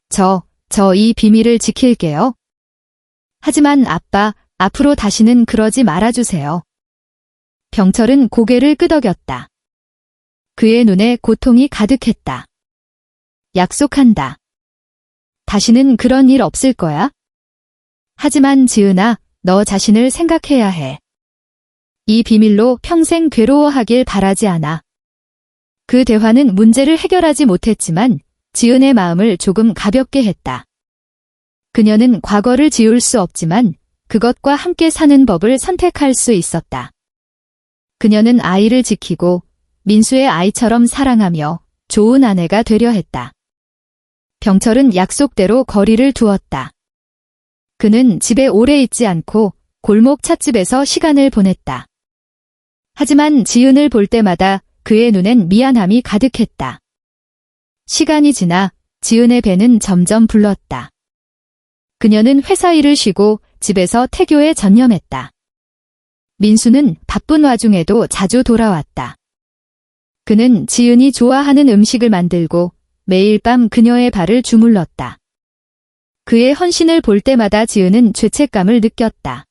저 이 비밀을 지킬게요. 하지만 아빠, 앞으로 다시는 그러지 말아주세요. 병철은 고개를 끄덕였다. 그의 눈에 고통이 가득했다. 약속한다. 다시는 그런 일 없을 거야? 하지만 지은아, 너 자신을 생각해야 해. 이 비밀로 평생 괴로워하길 바라지 않아. 그 대화는 문제를 해결하지 못했지만 지은의 마음을 조금 가볍게 했다. 그녀는 과거를 지울 수 없지만 그것과 함께 사는 법을 선택할 수 있었다. 그녀는 아이를 지키고 민수의 아이처럼 사랑하며 좋은 아내가 되려 했다. 병철은 약속대로 거리를 두었다. 그는 집에 오래 있지 않고 골목 찻집에서 시간을 보냈다. 하지만 지은을 볼 때마다 그의 눈엔 미안함이 가득했다. 시간이 지나 지은의 배는 점점 불렀다. 그녀는 회사 일을 쉬고 집에서 태교에 전념했다. 민수는 바쁜 와중에도 자주 돌아왔다. 그는 지은이 좋아하는 음식을 만들고 매일 밤 그녀의 발을 주물렀다. 그의 헌신을 볼 때마다 지은은 죄책감을 느꼈다.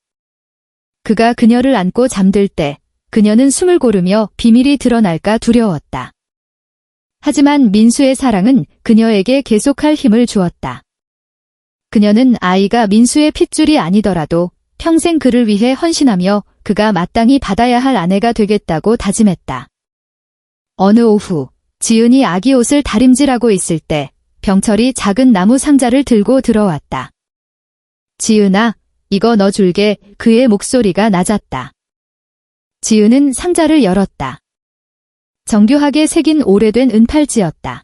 그가 그녀를 안고 잠들 때 그녀는 숨을 고르며 비밀이 드러날까 두려웠다. 하지만 민수의 사랑은 그녀에게 계속할 힘을 주었다. 그녀는 아이가 민수의 핏줄이 아니더라도 평생 그를 위해 헌신하며 그가 마땅히 받아야 할 아내가 되겠다고 다짐했다. 어느 오후, 지은이 아기 옷을 다림질하고 있을 때 병철이 작은 나무 상자를 들고 들어왔다. 지은아, 이거 너 줄게. 그의 목소리가 낮았다. 지은은 상자를 열었다. 정교하게 새긴 오래된 은팔찌였다.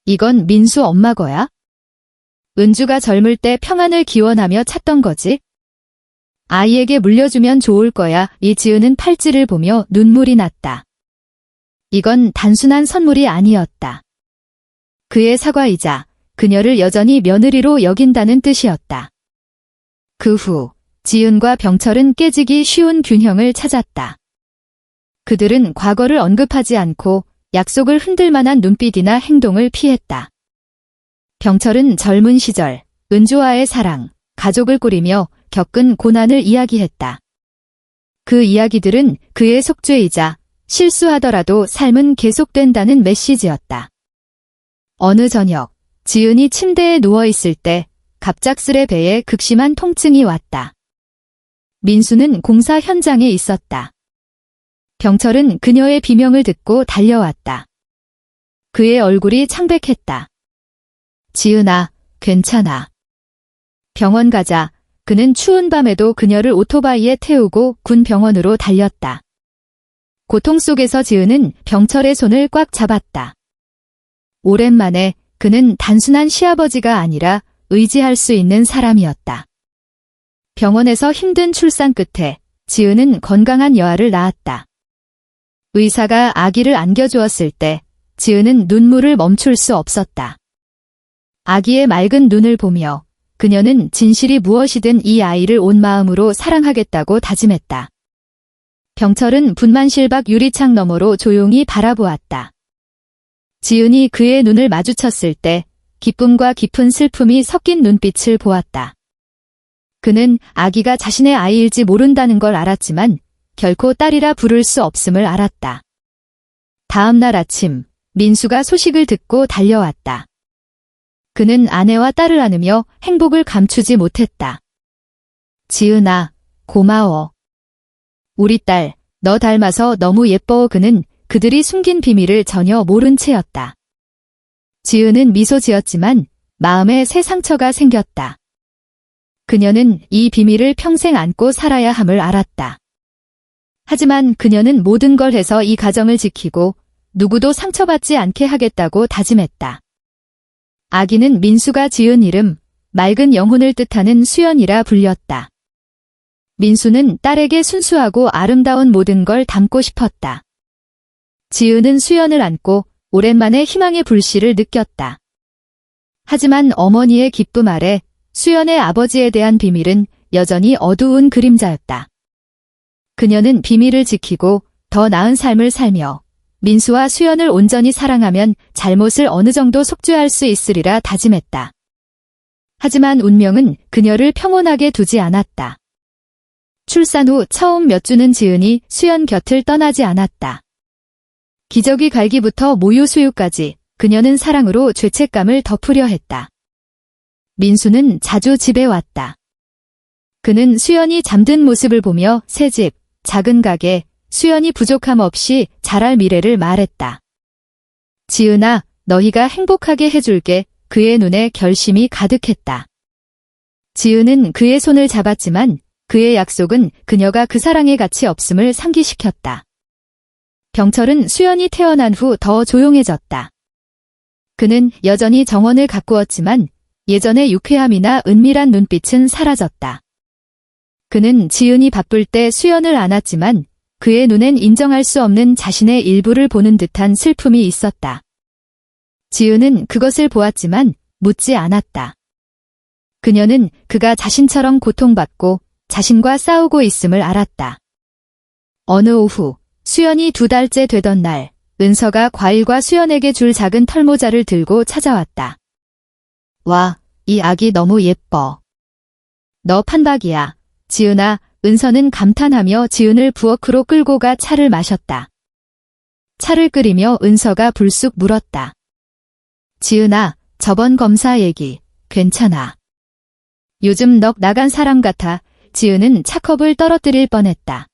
이건 민수 엄마 거야? 은주가 젊을 때 평안을 기원하며 찾던 거지? 아이에게 물려주면 좋을 거야. 이 지은은 팔찌를 보며 눈물이 났다. 이건 단순한 선물이 아니었다. 그의 사과이자 그녀를 여전히 며느리로 여긴다는 뜻이었다. 그 후 지은과 병철은 깨지기 쉬운 균형을 찾았다. 그들은 과거를 언급하지 않고 약속을 흔들 만한 눈빛이나 행동을 피했다. 병철은 젊은 시절 은주와의 사랑, 가족을 꾸리며 겪은 고난을 이야기했다. 그 이야기들은 그의 속죄이자 실수하더라도 삶은 계속된다는 메시지였다. 어느 저녁, 지은이 침대에 누워있을 때 갑작스레 배에 극심한 통증이 왔다. 민수는 공사 현장에 있었다. 병철은 그녀의 비명을 듣고 달려왔다. 그의 얼굴이 창백했다. 지은아, 괜찮아. 병원 가자. 그는 추운 밤에도 그녀를 오토바이에 태우고 군 병원으로 달렸다. 고통 속에서 지은은 병철의 손을 꽉 잡았다. 오랜만에 그는 단순한 시아버지가 아니라 의지할 수 있는 사람이었다. 병원에서 힘든 출산 끝에 지은은 건강한 여아를 낳았다. 의사가 아기를 안겨주었을 때 지은은 눈물을 멈출 수 없었다. 아기의 맑은 눈을 보며 그녀는 진실이 무엇이든 이 아이를 온 마음으로 사랑하겠다고 다짐했다. 병철은 분만실밖 유리창 너머로 조용히 바라보았다. 지은이 그의 눈을 마주쳤을 때 기쁨과 깊은 슬픔이 섞인 눈빛을 보았다. 그는 아기가 자신의 아이일지 모른다는 걸 알았지만 결코 딸이라 부를 수 없음을 알았다. 다음 날 아침, 민수가 소식을 듣고 달려왔다. 그는 아내와 딸을 안으며 행복을 감추지 못했다. 지은아, 고마워. 우리 딸, 너 닮아서 너무 예뻐. 그는 그들이 숨긴 비밀을 전혀 모른 채였다. 지은은 미소 지었지만 마음에 새 상처가 생겼다. 그녀는 이 비밀을 평생 안고 살아야 함을 알았다. 하지만 그녀는 모든 걸 해서 이 가정을 지키고 누구도 상처받지 않게 하겠다고 다짐했다. 아기는 민수가 지은 이름, 맑은 영혼을 뜻하는 수연이라 불렸다. 민수는 딸에게 순수하고 아름다운 모든 걸 담고 싶었다. 지은은 수연을 안고 오랜만에 희망의 불씨를 느꼈다. 하지만 어머니의 기쁨 아래 수연의 아버지에 대한 비밀은 여전히 어두운 그림자였다. 그녀는 비밀을 지키고 더 나은 삶을 살며 민수와 수연을 온전히 사랑하면 잘못을 어느 정도 속죄할 수 있으리라 다짐했다. 하지만 운명은 그녀를 평온하게 두지 않았다. 출산 후 처음 몇 주는 지은이 수연 곁을 떠나지 않았다. 기저귀 갈기부터 모유 수유까지 그녀는 사랑으로 죄책감을 덮으려 했다. 민수는 자주 집에 왔다. 그는 수연이 잠든 모습을 보며 새집, 작은 가게, 수연이 부족함 없이 자랄 미래를 말했다. 지은아, 너희가 행복하게 해줄게. 그의 눈에 결심이 가득했다. 지은은 그의 손을 잡았지만 그의 약속은 그녀가 그 사랑의 가치 없음을 상기시켰다. 병철은 수연이 태어난 후 더 조용해졌다. 그는 여전히 정원을 가꾸었지만 예전의 유쾌함이나 은밀한 눈빛은 사라졌다. 그는 지은이 바쁠 때 수연을 안았지만 그의 눈엔 인정할 수 없는 자신의 일부를 보는 듯한 슬픔이 있었다. 지은은 그것을 보았지만 묻지 않았다. 그녀는 그가 자신처럼 고통받고 자신과 싸우고 있음을 알았다. 어느 오후, 수연이 2달째 되던 날, 은서가 과일과 수연에게 줄 작은 털모자를 들고 찾아왔다. 와, 이 아기 너무 예뻐. 너 판박이야. 지은아, 은서는 감탄하며 지은을 부엌으로 끌고 가 차를 마셨다. 차를 끓이며 은서가 불쑥 물었다. 지은아, 저번 검사 얘기 괜찮아? 요즘 넋 나간 사람 같아. 지은은 차컵을 떨어뜨릴 뻔했다.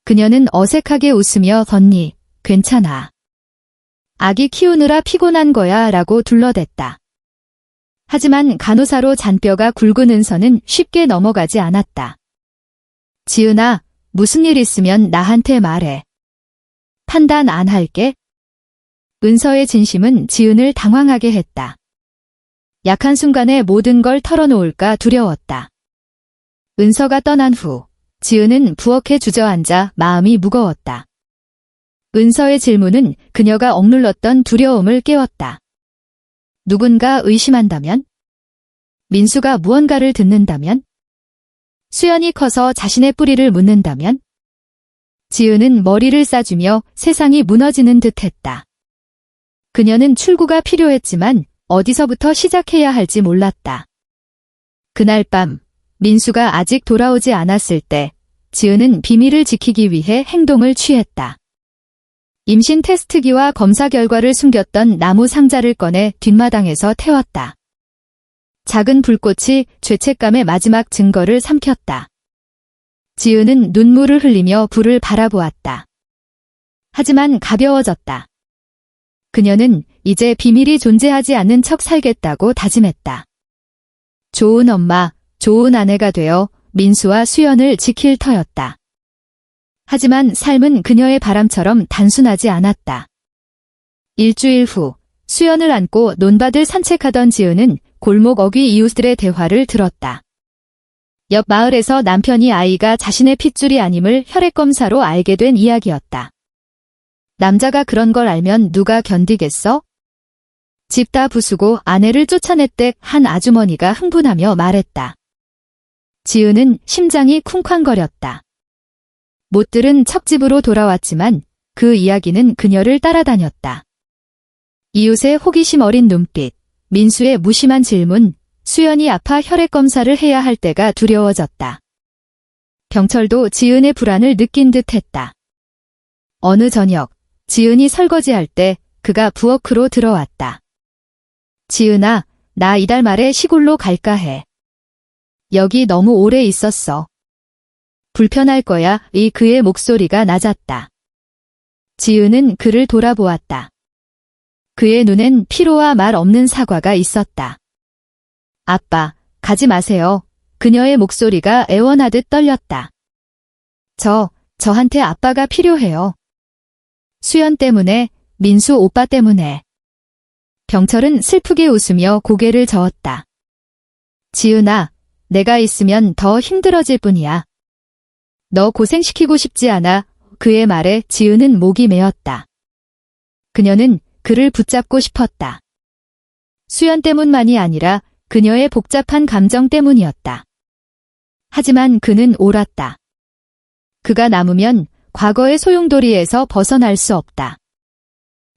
그녀는 어색하게 웃으며 언니, 괜찮아. 아기 키우느라 피곤한 거야 라고 둘러댔다. 하지만 간호사로 잔뼈가 굵은 은서는 쉽게 넘어가지 않았다. 지은아, 무슨 일 있으면 나한테 말해. 판단 안 할게. 은서의 진심은 지은을 당황하게 했다. 약한 순간에 모든 걸 털어놓을까 두려웠다. 은서가 떠난 후 지은은 부엌에 주저앉아 마음이 무거웠다. 은서의 질문은 그녀가 억눌렀던 두려움을 깨웠다. 누군가 의심한다면? 민수가 무언가를 듣는다면? 수연이 커서 자신의 뿌리를 묻는다면? 지은은 머리를 싸주며 세상이 무너지는 듯했다. 그녀는 출구가 필요했지만 어디서부터 시작해야 할지 몰랐다. 그날 밤 민수가 아직 돌아오지 않았을 때 지은은 비밀을 지키기 위해 행동을 취했다. 임신 테스트기와 검사 결과를 숨겼던 나무 상자를 꺼내 뒷마당에서 태웠다. 작은 불꽃이 죄책감의 마지막 증거를 삼켰다. 지은은 눈물을 흘리며 불을 바라보았다. 하지만 가벼워졌다. 그녀는 이제 비밀이 존재하지 않는 척 살겠다고 다짐했다. 좋은 엄마, 좋은 아내가 되어 민수와 수연을 지킬 터였다. 하지만 삶은 그녀의 바람처럼 단순하지 않았다. 일주일 후 수연을 안고 논밭을 산책하던 지은은 골목 어귀 이웃들의 대화를 들었다. 옆 마을에서 남편이 아이가 자신의 핏줄이 아님을 혈액검사로 알게 된 이야기였다. 남자가 그런 걸 알면 누가 견디겠어? 집 다 부수고 아내를 쫓아냈대 한 아주머니가 흥분하며 말했다. 지은은 심장이 쿵쾅거렸다. 못 들은 척 집으로 돌아왔지만 그 이야기는 그녀를 따라다녔다. 이웃의 호기심 어린 눈빛, 민수의 무심한 질문, 수연이 아파 혈액검사를 해야 할 때가 두려워졌다. 병철도 지은의 불안을 느낀 듯했다. 어느 저녁, 지은이 설거지할 때 그가 부엌으로 들어왔다. 지은아, 나 이달 말에 시골로 갈까 해. 여기 너무 오래 있었어. 불편할 거야. 그의 목소리가 낮았다. 지은은 그를 돌아보았다. 그의 눈엔 피로와 말 없는 사과가 있었다. 아빠, 가지 마세요. 그녀의 목소리가 애원하듯 떨렸다. 저한테 아빠가 필요해요. 수연 때문에, 민수 오빠 때문에. 병철은 슬프게 웃으며 고개를 저었다. 지은아, 내가 있으면 더 힘들어질 뿐이야. 너 고생시키고 싶지 않아. 그의 말에 지은은 목이 메었다. 그녀는 그를 붙잡고 싶었다. 수연 때문만이 아니라 그녀의 복잡한 감정 때문이었다. 하지만 그는 옳았다. 그가 남으면 과거의 소용돌이에서 벗어날 수 없다.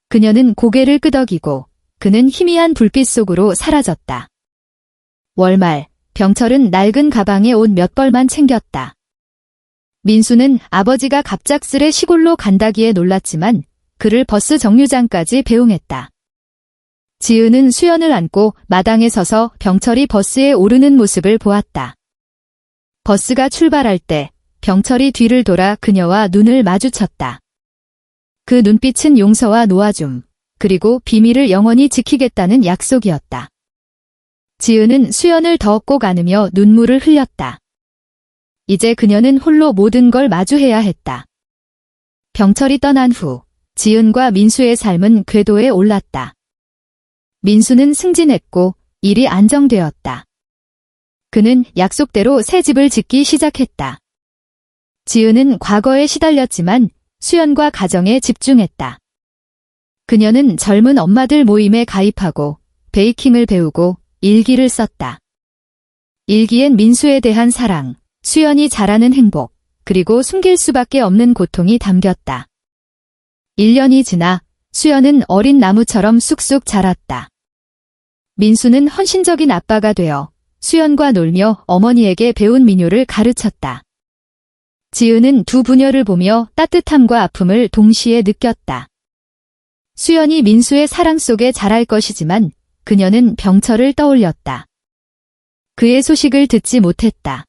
그녀는 고개를 끄덕이고 그는 희미한 불빛 속으로 사라졌다. 월말, 병철은 낡은 가방에 옷 몇 벌만 챙겼다. 민수는 아버지가 갑작스레 시골로 간다기에 놀랐지만 그를 버스 정류장까지 배웅했다. 지은은 수연을 안고 마당에 서서 병철이 버스에 오르는 모습을 보았다. 버스가 출발할 때 병철이 뒤를 돌아 그녀와 눈을 마주쳤다. 그 눈빛은 용서와 놓아줌, 그리고 비밀을 영원히 지키겠다는 약속이었다. 지은은 수연을 더 꼭 안으며 눈물을 흘렸다. 이제 그녀는 홀로 모든 걸 마주해야 했다. 병철이 떠난 후 지은과 민수의 삶은 궤도에 올랐다. 민수는 승진했고 일이 안정되었다. 그는 약속대로 새 집을 짓기 시작했다. 지은은 과거에 시달렸지만 수연과 가정에 집중했다. 그녀는 젊은 엄마들 모임에 가입하고 베이킹을 배우고 일기를 썼다. 일기엔 민수에 대한 사랑, 수연이 잘하는 행복, 그리고 숨길 수밖에 없는 고통이 담겼다. 1년이 지나 수연은 어린 나무처럼 쑥쑥 자랐다. 민수는 헌신적인 아빠가 되어 수연과 놀며 어머니에게 배운 민요를 가르쳤다. 지은은 두 부녀를 보며 따뜻함과 아픔을 동시에 느꼈다. 수연이 민수의 사랑 속에 자랄 것이지만 그녀는 병철을 떠올렸다. 그의 소식을 듣지 못했다.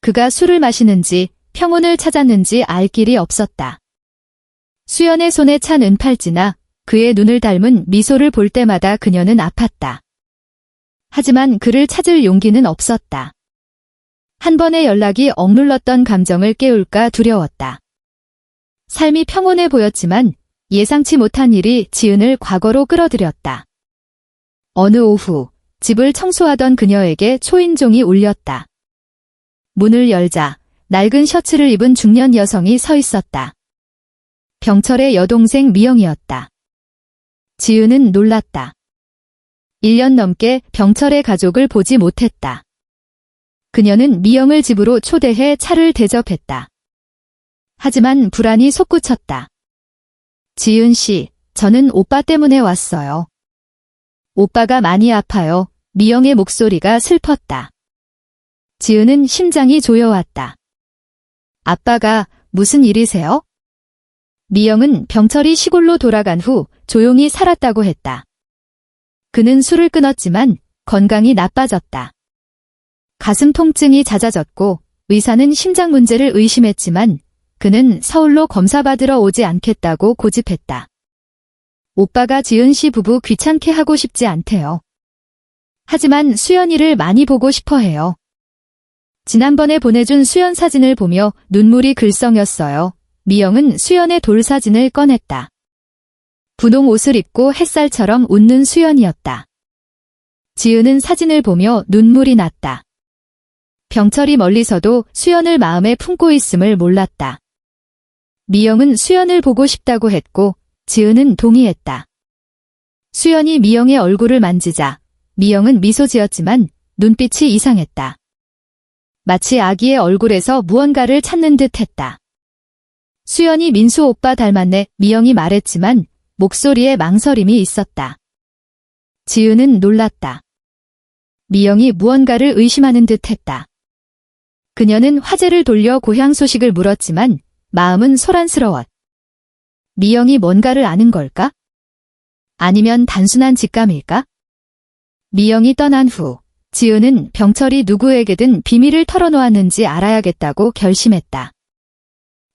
그가 술을 마시는지 평온을 찾았는지 알 길이 없었다. 수연의 손에 찬 은팔찌나 그의 눈을 닮은 미소를 볼 때마다 그녀는 아팠다. 하지만 그를 찾을 용기는 없었다. 한 번의 연락이 억눌렀던 감정을 깨울까 두려웠다. 삶이 평온해 보였지만 예상치 못한 일이 지은을 과거로 끌어들였다. 어느 오후 집을 청소하던 그녀에게 초인종이 울렸다. 문을 열자 낡은 셔츠를 입은 중년 여성이 서 있었다. 병철의 여동생 미영이었다. 지은은 놀랐다. 1년 넘게 병철의 가족을 보지 못했다. 그녀는 미영을 집으로 초대해 차를 대접했다. 하지만 불안이 솟구쳤다. 지은 씨, 저는 오빠 때문에 왔어요. 오빠가 많이 아파요. 미영의 목소리가 슬펐다. 지은은 심장이 조여왔다. 아빠가 무슨 일이세요? 미영은 병철이 시골로 돌아간 후 조용히 살았다고 했다. 그는 술을 끊었지만 건강이 나빠졌다. 가슴 통증이 잦아졌고 의사는 심장 문제를 의심했지만 그는 서울로 검사받으러 오지 않겠다고 고집했다. 오빠가 지은 씨 부부 귀찮게 하고 싶지 않대요. 하지만 수연이를 많이 보고 싶어 해요. 지난번에 보내준 수연 사진을 보며 눈물이 글썽였어요. 미영은 수연의 돌 사진을 꺼냈다. 분홍 옷을 입고 햇살처럼 웃는 수연이었다. 지은은 사진을 보며 눈물이 났다. 병철이 멀리서도 수연을 마음에 품고 있음을 몰랐다. 미영은 수연을 보고 싶다고 했고 지은은 동의했다. 수연이 미영의 얼굴을 만지자 미영은 미소 지었지만 눈빛이 이상했다. 마치 아기의 얼굴에서 무언가를 찾는 듯 했다. 수연이 민수 오빠 닮았네, 미영이 말했지만 목소리에 망설임이 있었다. 지은은 놀랐다. 미영이 무언가를 의심하는 듯 했다. 그녀는 화제를 돌려 고향 소식을 물었지만 마음은 소란스러웠. 미영이 뭔가를 아는 걸까? 아니면 단순한 직감일까? 미영이 떠난 후 지은은 병철이 누구에게든 비밀을 털어놓았는지 알아야겠다고 결심했다.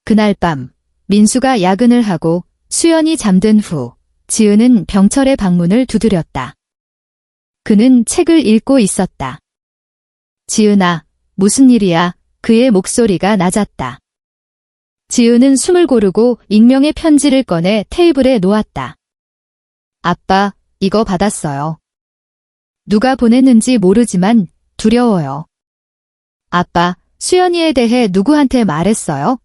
그날 밤 민수가 야근을 하고 수연이 잠든 후 지은은 병철의 방문을 두드렸다. 그는 책을 읽고 있었다. 지은아, 무슨 일이야? 그의 목소리가 낮았다. 지은은 숨을 고르고 익명의 편지를 꺼내 테이블에 놓았다. 아빠, 이거 받았어요. 누가 보냈는지 모르지만 두려워요. 아빠, 수연이에 대해 누구한테 말했어요?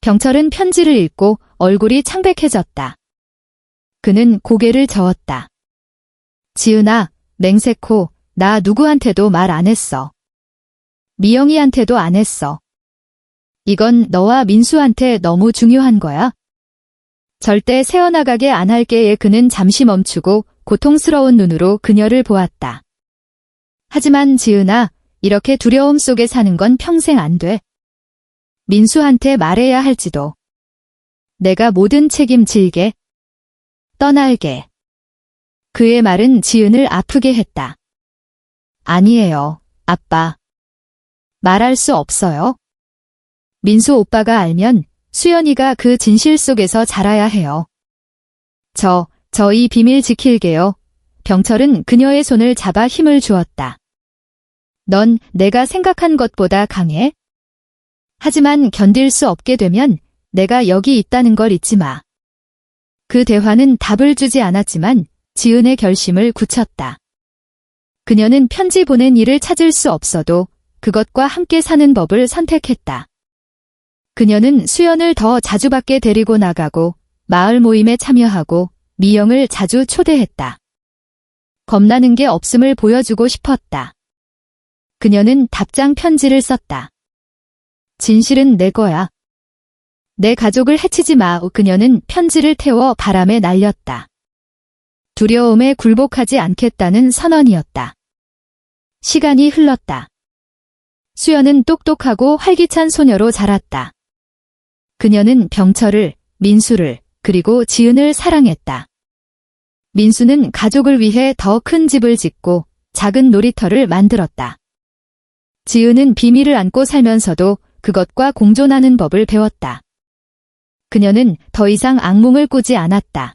병철은 편지를 읽고 얼굴이 창백해졌다. 그는 고개를 저었다. 지은아, 맹세코, 나 누구한테도 말 안 했어. 미영이한테도 안 했어. 이건 너와 민수한테 너무 중요한 거야. 절대 새어나가게 안 할게에. 그는 잠시 멈추고 고통스러운 눈으로 그녀를 보았다. 하지만 지은아, 이렇게 두려움 속에 사는 건 평생 안 돼. 민수한테 말해야 할지도. 내가 모든 책임질게. 떠날게. 그의 말은 지은을 아프게 했다. 아니에요, 아빠. 말할 수 없어요. 민수 오빠가 알면 수연이가 그 진실 속에서 자라야 해요. 저 이 비밀 지킬게요. 병철은 그녀의 손을 잡아 힘을 주었다. 넌 내가 생각한 것보다 강해? 하지만 견딜 수 없게 되면 내가 여기 있다는 걸 잊지 마. 그 대화는 답을 주지 않았지만 지은의 결심을 굳혔다. 그녀는 편지 보낸 이를 찾을 수 없어도 그것과 함께 사는 법을 선택했다. 그녀는 수연을 더 자주 밖에 데리고 나가고 마을 모임에 참여하고 미영을 자주 초대했다. 겁나는 게 없음을 보여주고 싶었다. 그녀는 답장 편지를 썼다. 진실은 내 거야. 내 가족을 해치지 마. 그녀는 편지를 태워 바람에 날렸다. 두려움에 굴복하지 않겠다는 선언이었다. 시간이 흘렀다. 수연은 똑똑하고 활기찬 소녀로 자랐다. 그녀는 병철을, 민수를, 그리고 지은을 사랑했다. 민수는 가족을 위해 더 큰 집을 짓고 작은 놀이터를 만들었다. 지은은 비밀을 안고 살면서도 그것과 공존하는 법을 배웠다. 그녀는 더 이상 악몽을 꾸지 않았다.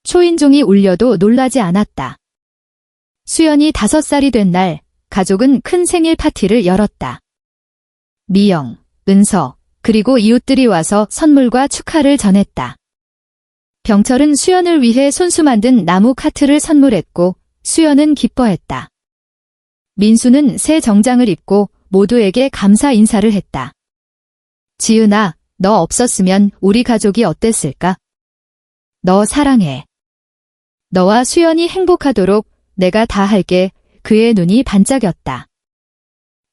초인종이 울려도 놀라지 않았다. 수연이 5살이 된 날, 가족은 큰 생일 파티를 열었다. 미영, 은서, 그리고 이웃들이 와서 선물과 축하를 전했다. 병철은 수연을 위해 손수 만든 나무 카트를 선물했고 수연은 기뻐했다. 민수는 새 정장을 입고 모두에게 감사 인사를 했다. 지은아, 너 없었으면 우리 가족이 어땠을까? 너 사랑해. 너와 수연이 행복하도록 내가 다 할게. 그의 눈이 반짝였다.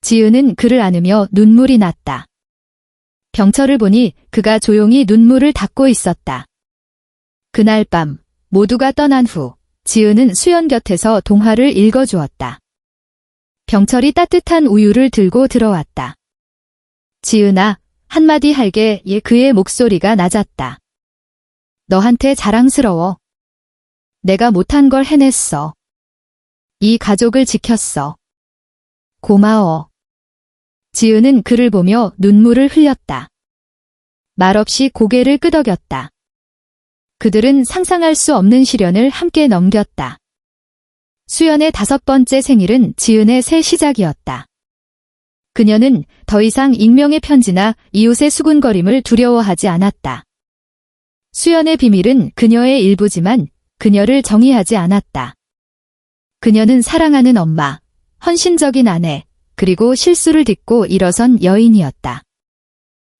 지은은 그를 안으며 눈물이 났다. 병철을 보니 그가 조용히 눈물을 닦고 있었다. 그날 밤 모두가 떠난 후 지은은 수연 곁에서 동화를 읽어주었다. 병철이 따뜻한 우유를 들고 들어왔다. 지은아, 한마디 할게. 그의 목소리가 낮았다. 너한테 자랑스러워. 내가 못한 걸 해냈어. 이 가족을 지켰어. 고마워. 지은은 그를 보며 눈물을 흘렸다. 말없이 고개를 끄덕였다. 그들은 상상할 수 없는 시련을 함께 넘겼다. 수연의 5번째 생일은 지은의 새 시작이었다. 그녀는 더 이상 익명의 편지나 이웃의 수군거림을 두려워하지 않았다. 수연의 비밀은 그녀의 일부지만 그녀를 정의하지 않았다. 그녀는 사랑하는 엄마, 헌신적인 아내, 그리고 실수를 딛고 일어선 여인이었다.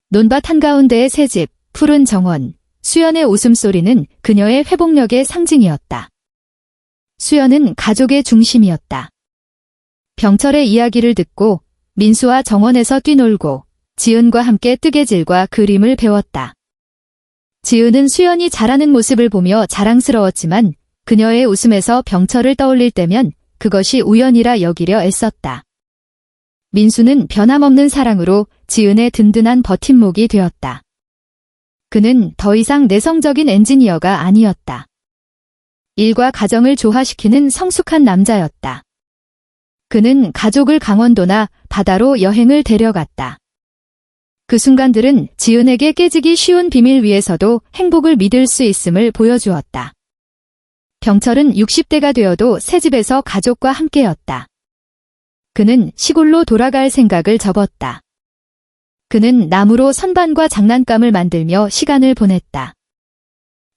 논밭 한가운데의 새집, 푸른 정원, 수연의 웃음소리는 그녀의 회복력의 상징이었다. 수연은 가족의 중심이었다. 병철의 이야기를 듣고 민수와 정원에서 뛰놀고 지은과 함께 뜨개질과 그림을 배웠다. 지은은 수연이 자라는 모습을 보며 자랑스러웠지만 그녀의 웃음에서 병철을 떠올릴 때면 그것이 우연이라 여기려 애썼다. 민수는 변함없는 사랑으로 지은의 든든한 버팀목이 되었다. 그는 더 이상 내성적인 엔지니어가 아니었다. 일과 가정을 조화시키는 성숙한 남자였다. 그는 가족을 강원도나 바다로 여행을 데려갔다. 그 순간들은 지은에게 깨지기 쉬운 비밀 위에서도 행복을 믿을 수 있음을 보여주었다. 병철은 60대가 되어도 새집에서 가족과 함께였다. 그는 시골로 돌아갈 생각을 접었다. 그는 나무로 선반과 장난감을 만들며 시간을 보냈다.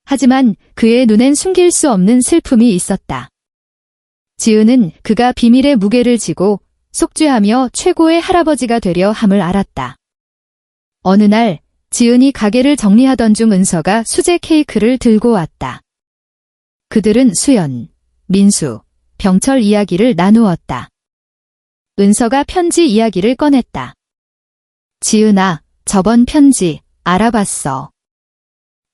하지만 그의 눈엔 숨길 수 없는 슬픔이 있었다. 지은은 그가 비밀의 무게를 지고 속죄하며 최고의 할아버지가 되려 함을 알았다. 어느 날 지은이 가게를 정리하던 중 은서가 수제 케이크를 들고 왔다. 그들은 수연, 민수, 병철 이야기를 나누었다. 은서가 편지 이야기를 꺼냈다. 지은아, 저번 편지 알아봤어.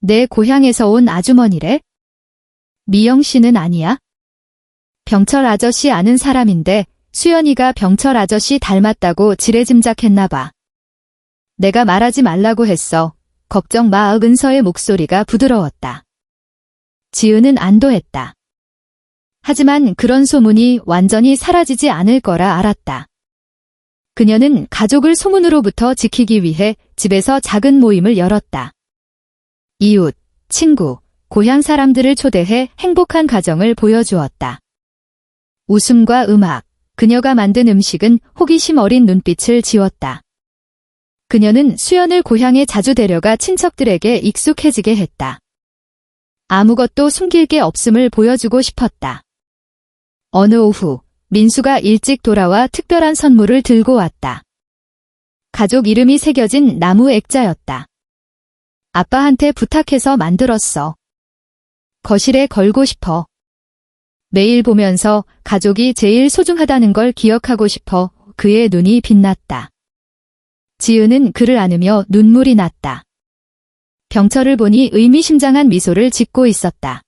내 고향에서 온 아주머니래? 미영 씨는 아니야? 병철 아저씨 아는 사람인데 수연이가 병철 아저씨 닮았다고 지레짐작했나 봐. 내가 말하지 말라고 했어. 걱정 마. 은서의 목소리가 부드러웠다. 지은은 안도했다. 하지만 그런 소문이 완전히 사라지지 않을 거라 알았다. 그녀는 가족을 소문으로부터 지키기 위해 집에서 작은 모임을 열었다. 이웃, 친구, 고향 사람들을 초대해 행복한 가정을 보여주었다. 웃음과 음악, 그녀가 만든 음식은 호기심 어린 눈빛을 지웠다. 그녀는 수연을 고향에 자주 데려가 친척들에게 익숙해지게 했다. 아무것도 숨길 게 없음을 보여주고 싶었다. 어느 오후, 민수가 일찍 돌아와 특별한 선물을 들고 왔다. 가족 이름이 새겨진 나무 액자였다. 아빠한테 부탁해서 만들었어. 거실에 걸고 싶어. 매일 보면서 가족이 제일 소중하다는 걸 기억하고 싶어. 그의 눈이 빛났다. 지은은 그를 안으며 눈물이 났다. 병철을 보니 의미심장한 미소를 짓고 있었다.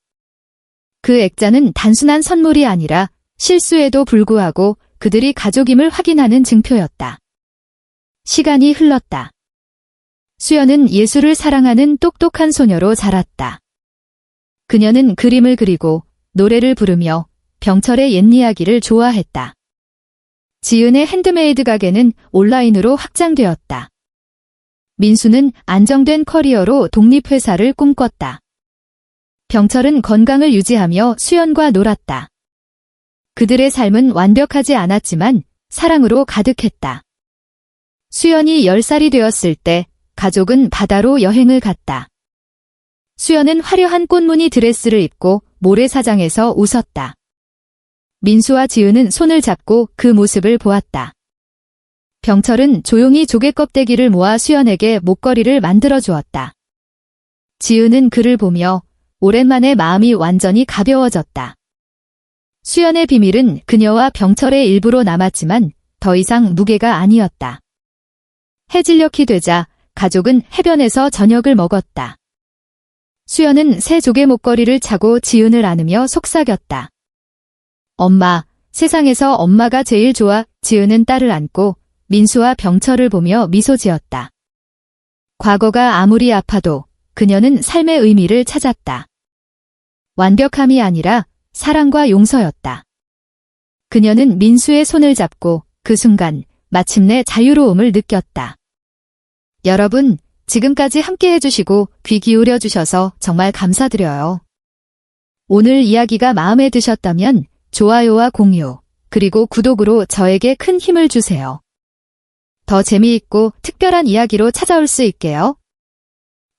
그 액자는 단순한 선물이 아니라 실수에도 불구하고 그들이 가족임을 확인하는 증표였다. 시간이 흘렀다. 수연은 예술을 사랑하는 똑똑한 소녀로 자랐다. 그녀는 그림을 그리고 노래를 부르며 병철의 옛 이야기를 좋아했다. 지은의 핸드메이드 가게는 온라인으로 확장되었다. 민수는 안정된 커리어로 독립회사를 꿈꿨다. 병철은 건강을 유지하며 수연과 놀았다. 그들의 삶은 완벽하지 않았지만 사랑으로 가득했다. 수연이 10살이 되었을 때 가족은 바다로 여행을 갔다. 수연은 화려한 꽃무늬 드레스를 입고 모래사장에서 웃었다. 민수와 지은은 손을 잡고 그 모습을 보았다. 병철은 조용히 조개 껍데기를 모아 수연에게 목걸이를 만들어 주었다. 지은은 그를 보며 오랜만에 마음이 완전히 가벼워졌다. 수연의 비밀은 그녀와 병철의 일부로 남았지만 더 이상 무게가 아니었다. 해질녘이 되자 가족은 해변에서 저녁을 먹었다. 수연은 새 조개 목걸이를 차고 지은을 안으며 속삭였다. 엄마, 세상에서 엄마가 제일 좋아. 지은은 딸을 안고 민수와 병철을 보며 미소 지었다. 과거가 아무리 아파도 그녀는 삶의 의미를 찾았다. 완벽함이 아니라 사랑과 용서였다. 그녀는 민수의 손을 잡고 그 순간 마침내 자유로움을 느꼈다. 여러분, 지금까지 함께 해주시고 귀 기울여 주셔서 정말 감사드려요. 오늘 이야기가 마음에 드셨다면 좋아요와 공유, 그리고 구독으로 저에게 큰 힘을 주세요. 더 재미있고 특별한 이야기로 찾아올 수 있게요.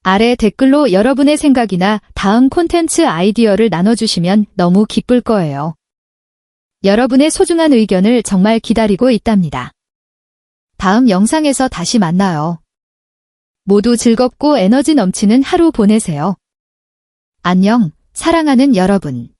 아래 댓글로 여러분의 생각이나 다음 콘텐츠 아이디어를 나눠주시면 너무 기쁠 거예요. 여러분의 소중한 의견을 정말 기다리고 있답니다. 다음 영상에서 다시 만나요. 모두 즐겁고 에너지 넘치는 하루 보내세요. 안녕, 사랑하는 여러분.